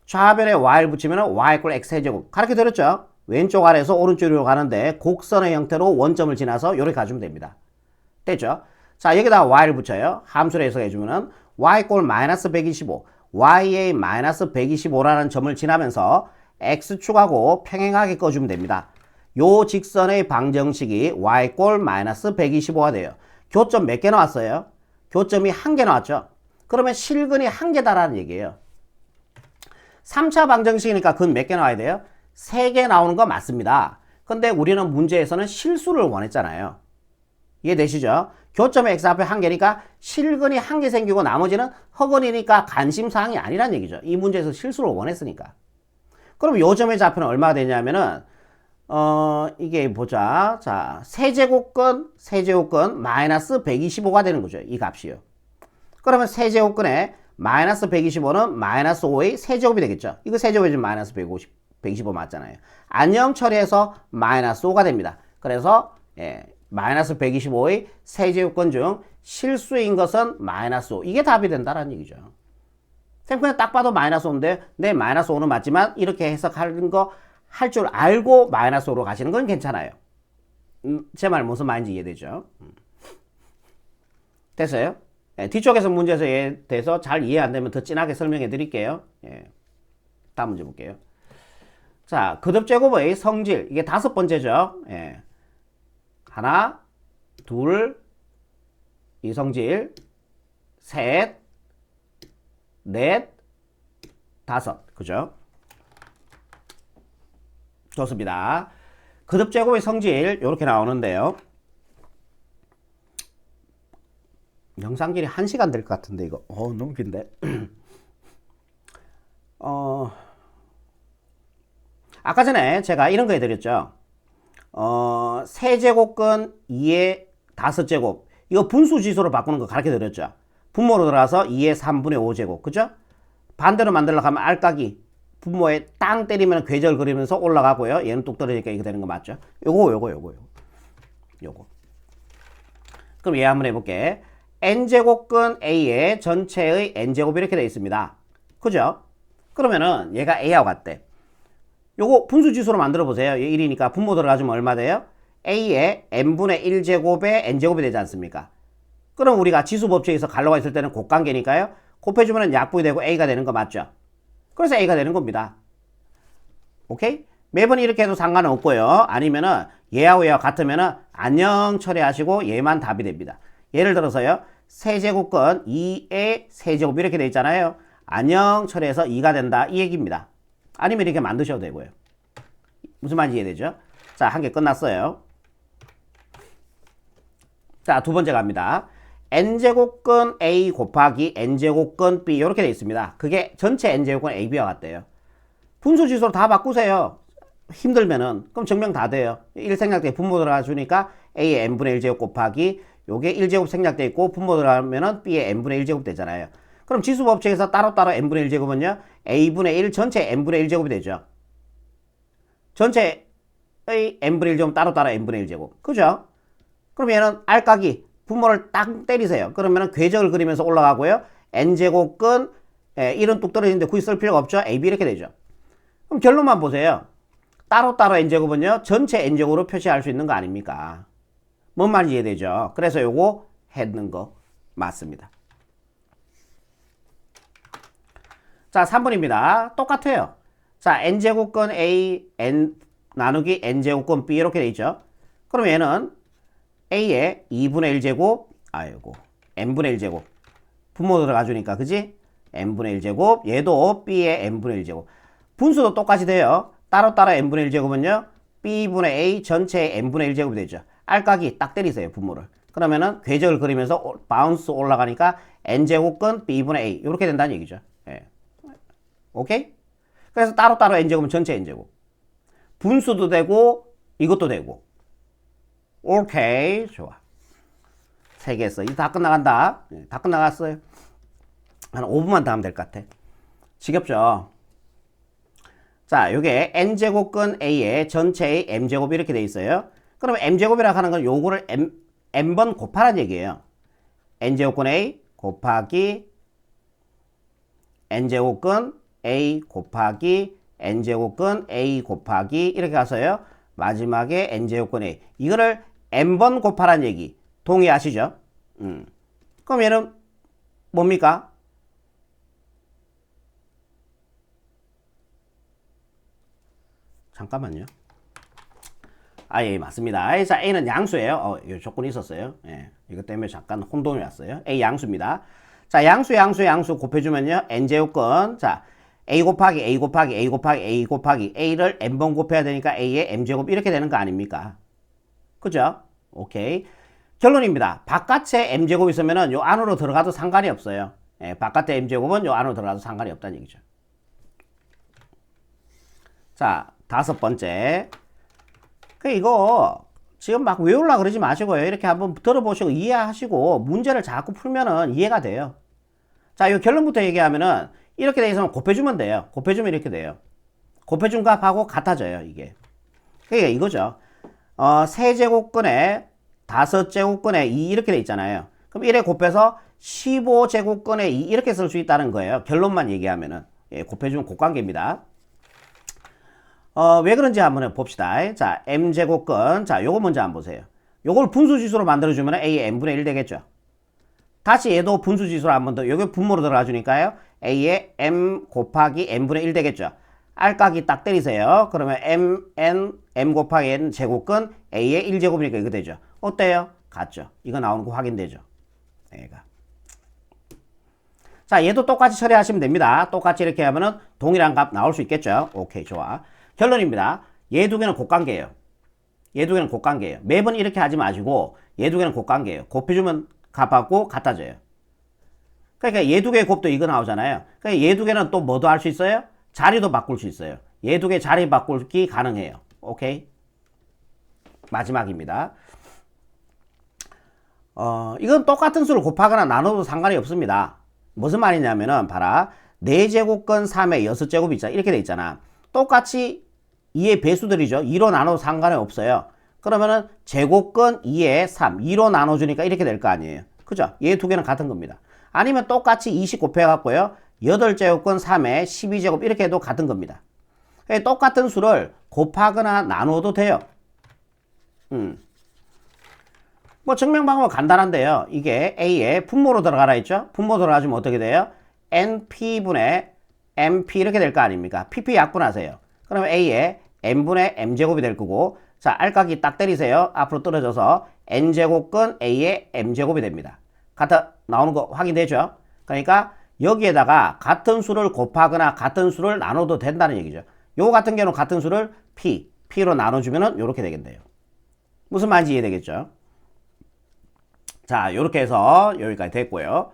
좌변에 y를 붙이면 y = x 세제곱. 가르쳐 드렸죠? 왼쪽 아래에서 오른쪽으로 가는데 곡선의 형태로 원점을 지나서 이렇게 가주면 됩니다. 됐죠? 자, 여기다 y를 붙여요. 함수로 해석해주면은 y = 마이너스 125, y의 마이너스 125라는 점을 지나면서 x축하고 평행하게 꺼주면 됩니다. 요 직선의 방정식이 y = 마이너스 125가 돼요. 교점 몇 개 나왔어요? 교점이 1개 나왔죠? 그러면 실근이 1개다라는 얘기예요. 3차 방정식이니까 근 몇 개 나와야 돼요? 3개 나오는 거 맞습니다. 근데 우리는 문제에서는 실수를 원했잖아요. 이해되시죠? 교점의 x 앞에 1개니까 실근이 1개 생기고 나머지는 허근이니까 관심사항이 아니란 얘기죠. 이 문제에서 실수를 원했으니까. 그럼 요 점의 좌표는 얼마가 되냐면은 이게 보자. 자, 세제곱근 마이너스 125가 되는 거죠. 이 값이요. 그러면 세제곱근에 마이너스 125는 마이너스 5의 세제곱이 되겠죠. 이거 세제곱이면 마이너스 125 맞잖아요. 안녕 처리해서 마이너스 5가 됩니다. 그래서 마이너스 125의 세제곱근 중 실수인 것은 마이너스 5. 이게 답이 된다는 얘기죠. 쌤 그냥 딱 봐도 마이너스 5인데 네 마이너스 5는 맞지만 이렇게 해석하는 거 할 줄 알고 마이너스 5로 가시는 건 괜찮아요. 제 말 무슨 말인지 이해되죠? 됐어요? 뒤쪽에서 문제에 대해서 잘 이해 안 되면 더 진하게 설명해 드릴게요. 다음 문제 볼게요. 자, 거듭제곱의 성질. 이게 5번째죠. 하나, 둘, 이 성질, 셋, 넷, 다섯. 그죠? 좋습니다. 거듭제곱의 성질 이렇게 나오는데요. 영상 길이 1시간 될 것 같은데 이거 너무 긴데. 아까 전에 제가 이런 거 해드렸죠. 세제곱근 2의 5제곱 이거 분수지수로 바꾸는 거 가르쳐 드렸죠. 분모로 들어가서 2의 3분의 5제곱 그죠? 반대로 만들려고 하면 알까기 분모에 땅 때리면 궤절 그리면서 올라가고요. 얘는 뚝 떨어지니까 이거 되는 거 맞죠? 요거. 그럼 얘 한번 해볼게. n제곱근 a의 전체의 n제곱이 이렇게 되어 있습니다. 그죠? 그러면은 얘가 a하고 같대. 요거 분수지수로 만들어 보세요. 얘 1이니까 분모 들어가주면 얼마 돼요? a의 n분의 1제곱에 n제곱이 되지 않습니까? 그럼 우리가 지수법칙에서 갈로가 있을 때는 곱관계니까요. 곱해주면 약분이 되고 a가 되는 거 맞죠? 그래서 a가 되는 겁니다. 오케이? 매번 이렇게 해도 상관은 없고요. 아니면은 얘하고 얘와 같으면은 안녕 처리하시고 얘만 답이 됩니다. 예를 들어서요. 세제곱근 2의 세제곱 이렇게 돼 있잖아요. 안녕 처리해서 2가 된다 이 얘기입니다. 아니면 이렇게 만드셔도 되고요. 무슨 말인지 이해되죠? 자, 한 개 끝났어요. 자, 두 번째 갑니다. n제곱근 a 곱하기 n제곱근 b 이렇게 돼 있습니다. 그게 전체 n제곱근 ab와 같대요. 분수지수로 다 바꾸세요. 힘들면은 그럼 증명 다 돼요. 1 생략돼 분모 들어가 주니까 a의 n분의 1제곱 곱하기 요게 1제곱 생략돼 있고 분모 들어가면은 b의 n분의 1제곱 되잖아요. 그럼 지수법칙에서 따로따로 n분의 1제곱은요 a분의 1 전체 n분의 1제곱이 되죠. 전체의 n분의 1제곱 따로따로 n분의 1제곱 그죠? 그럼 얘는 알까기 분모를 딱 때리세요. 그러면은 궤적을 그리면서 올라가고요. n제곱근 1은 뚝 떨어지는데 굳이 쓸 필요가 없죠. ab 이렇게 되죠. 그럼 결론만 보세요. 따로따로 n제곱은요 전체 n제곱으로 표시할 수 있는 거 아닙니까? 뭔 말인지 이해되죠? 그래서 요거 했는 거 맞습니다. 자, 3번입니다. 똑같아요. 자, n제곱근 a n 나누기 n제곱근 b 이렇게 돼 있죠. 그럼 얘는 a의 2분의 1제곱 n분의 1제곱 분모 들어가 주니까 그지? n분의 1제곱 얘도 b의 n분의 1제곱 분수도 똑같이 돼요. 따로따로 n분의 1제곱은요. b분의 a 전체의 n분의 1제곱이 되죠. 알까기 딱 때리세요. 분모를. 그러면은 궤적을 그리면서 바운스 올라가니까 n제곱근 b분의 a 이렇게 된다는 얘기죠. 예. 오케이? 그래서 따로따로 n제곱은 전체 n제곱. 분수도 되고 이것도 되고. 오케이. 좋아. 3개 했어. 이제 다 끝나간다. 예, 다 끝나갔어요. 한 5분만 더 하면 될 것 같아. 지겹죠? 자, 요게 n제곱근 a의 전체의 m제곱이 이렇게 돼 있어요. 그럼 m제곱이라고 하는 건 요거를 n번 곱하라는 얘기예요. n제곱근 a 곱하기 n제곱근 a 곱하기 n제곱근 a 곱하기 이렇게 가서요. 마지막에 n제곱근 a. 이거를 n번 곱하라는 얘기. 동의하시죠? 그럼 얘는 뭡니까? 잠깐만요. 아, 예, 맞습니다. 자, A는 양수예요. 이 조건이 있었어요. 예, 이것 때문에 잠깐 혼돈이 왔어요. A 양수입니다. 자, 양수 곱해주면요. n제곱근. 자, A 곱하기 A 곱하기 A 곱하기 A 곱하기 A를 n번 곱해야 되니까 A의 m제곱 이렇게 되는 거 아닙니까? 그죠? 오케이. 결론입니다. 바깥에 m제곱 있으면은 요 안으로 들어가도 상관이 없어요. 예, 바깥에 m제곱은 요 안으로 들어가도 상관이 없다는 얘기죠. 자, 5번째. 이거 지금 막 외우려고 그러지 마시고요. 이렇게 한번 들어보시고 이해하시고 문제를 자꾸 풀면은 이해가 돼요. 자, 이 결론부터 얘기하면은 이렇게 돼 있으면 곱해주면 돼요. 곱해주면 이렇게 돼요. 곱해준 값하고 같아져요, 이게. 그러니까 이거죠. 세제곱근에 5제곱근에 2 이렇게 돼 있잖아요. 그럼 1에 곱해서 15제곱근에 2 이렇게 쓸 수 있다는 거예요. 결론만 얘기하면은. 예, 곱해주면 곱관계입니다. 왜 그런지 한번 봅시다. 자, m제곱근. 자, 요거 먼저 한번 보세요. 요걸 분수지수로 만들어주면 a의 n분의 1 되겠죠. 다시 얘도 분수지수로 한번 더, 요게 분모로 들어가 주니까요. a의 m 곱하기 n분의 1 되겠죠. 알까기 딱 때리세요. 그러면 m 곱하기 n 제곱근 a의 1제곱이니까 이거 되죠. 어때요? 같죠. 이거 나오는 거 확인되죠. 얘가. 자, 얘도 똑같이 처리하시면 됩니다. 똑같이 이렇게 하면은 동일한 값 나올 수 있겠죠. 오케이, 좋아. 결론입니다. 얘 두 개는 곱관계예요. 얘 두 개는 곱관계예요. 매번 이렇게 하지 마시고 얘 두 개는 곱관계예요. 곱해주면 값하고 같아져요. 그러니까 얘 두 개의 곱도 이거 나오잖아요. 그러니까 얘 두 개는 또 뭐도 할 수 있어요? 자리도 바꿀 수 있어요. 얘 두 개 자리 바꾸기 가능해요. 오케이? 마지막입니다. 이건 똑같은 수를 곱하거나 나눠도 상관이 없습니다. 무슨 말이냐면은 봐라. 4제곱근 3의 6제곱 있잖아. 이렇게 돼 있잖아. 똑같이 2의 배수들이죠. 2로 나눠도 상관이 없어요. 그러면은 제곱근 2의 3, 2로 나눠주니까 이렇게 될 거 아니에요. 그죠? 얘 두 개는 같은 겁니다. 아니면 똑같이 20 곱해갖고요. 8제곱근 3의 12제곱 이렇게 해도 같은 겁니다. 똑같은 수를 곱하거나 나눠도 돼요. 뭐 증명 방법은 간단한데요. 이게 A에 분모로 들어가라 했죠? 분모 들어가주면 어떻게 돼요? NP분의 MP 이렇게 될 거 아닙니까? PP 약분하세요. 그러면 A에 N분의 M제곱이 될 거고, 자, 알까기 딱 때리세요. 앞으로 떨어져서 N제곱근 A의 M제곱이 됩니다. 나오는 거 확인되죠? 그러니까 여기에다가 같은 수를 곱하거나 같은 수를 나눠도 된다는 얘기죠. 요 같은 경우는 같은 수를 P로 나눠주면은 요렇게 되겠네요. 무슨 말인지 이해되겠죠? 자, 요렇게 해서 여기까지 됐고요.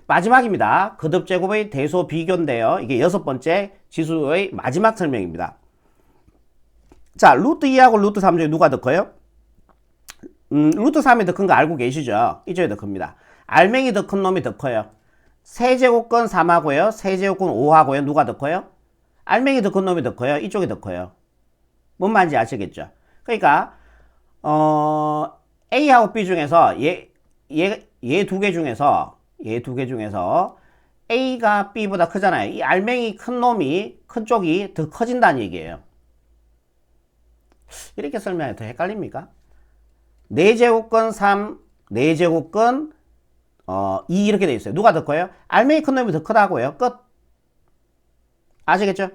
마지막입니다. 거듭제곱의 대소 비교인데요. 이게 6번째 지수의 마지막 설명입니다. 자, 루트 2하고 루트 3 중에 누가 더 커요? 루트 3이 더 큰 거 알고 계시죠? 이쪽이 더 큽니다. 알맹이 더 큰 놈이 더 커요. 세제곱근 3하고요. 세제곱근 5하고요. 누가 더 커요? 알맹이 더 큰 놈이 더 커요. 이쪽이 더 커요. 뭔 말인지 아시겠죠? 그러니까 A하고 B 중에서 얘 두 개 중에서 A가 B보다 크잖아요. 이 알맹이 큰 놈이 큰 쪽이 더 커진다는 얘기예요. 이렇게 설명해도 더 헷갈립니까? 4제곱근 3, 4제곱근 2 이렇게 돼 있어요. 누가 더 커요? 알맹이 큰 놈이 더 크다고요. 끝. 아시겠죠?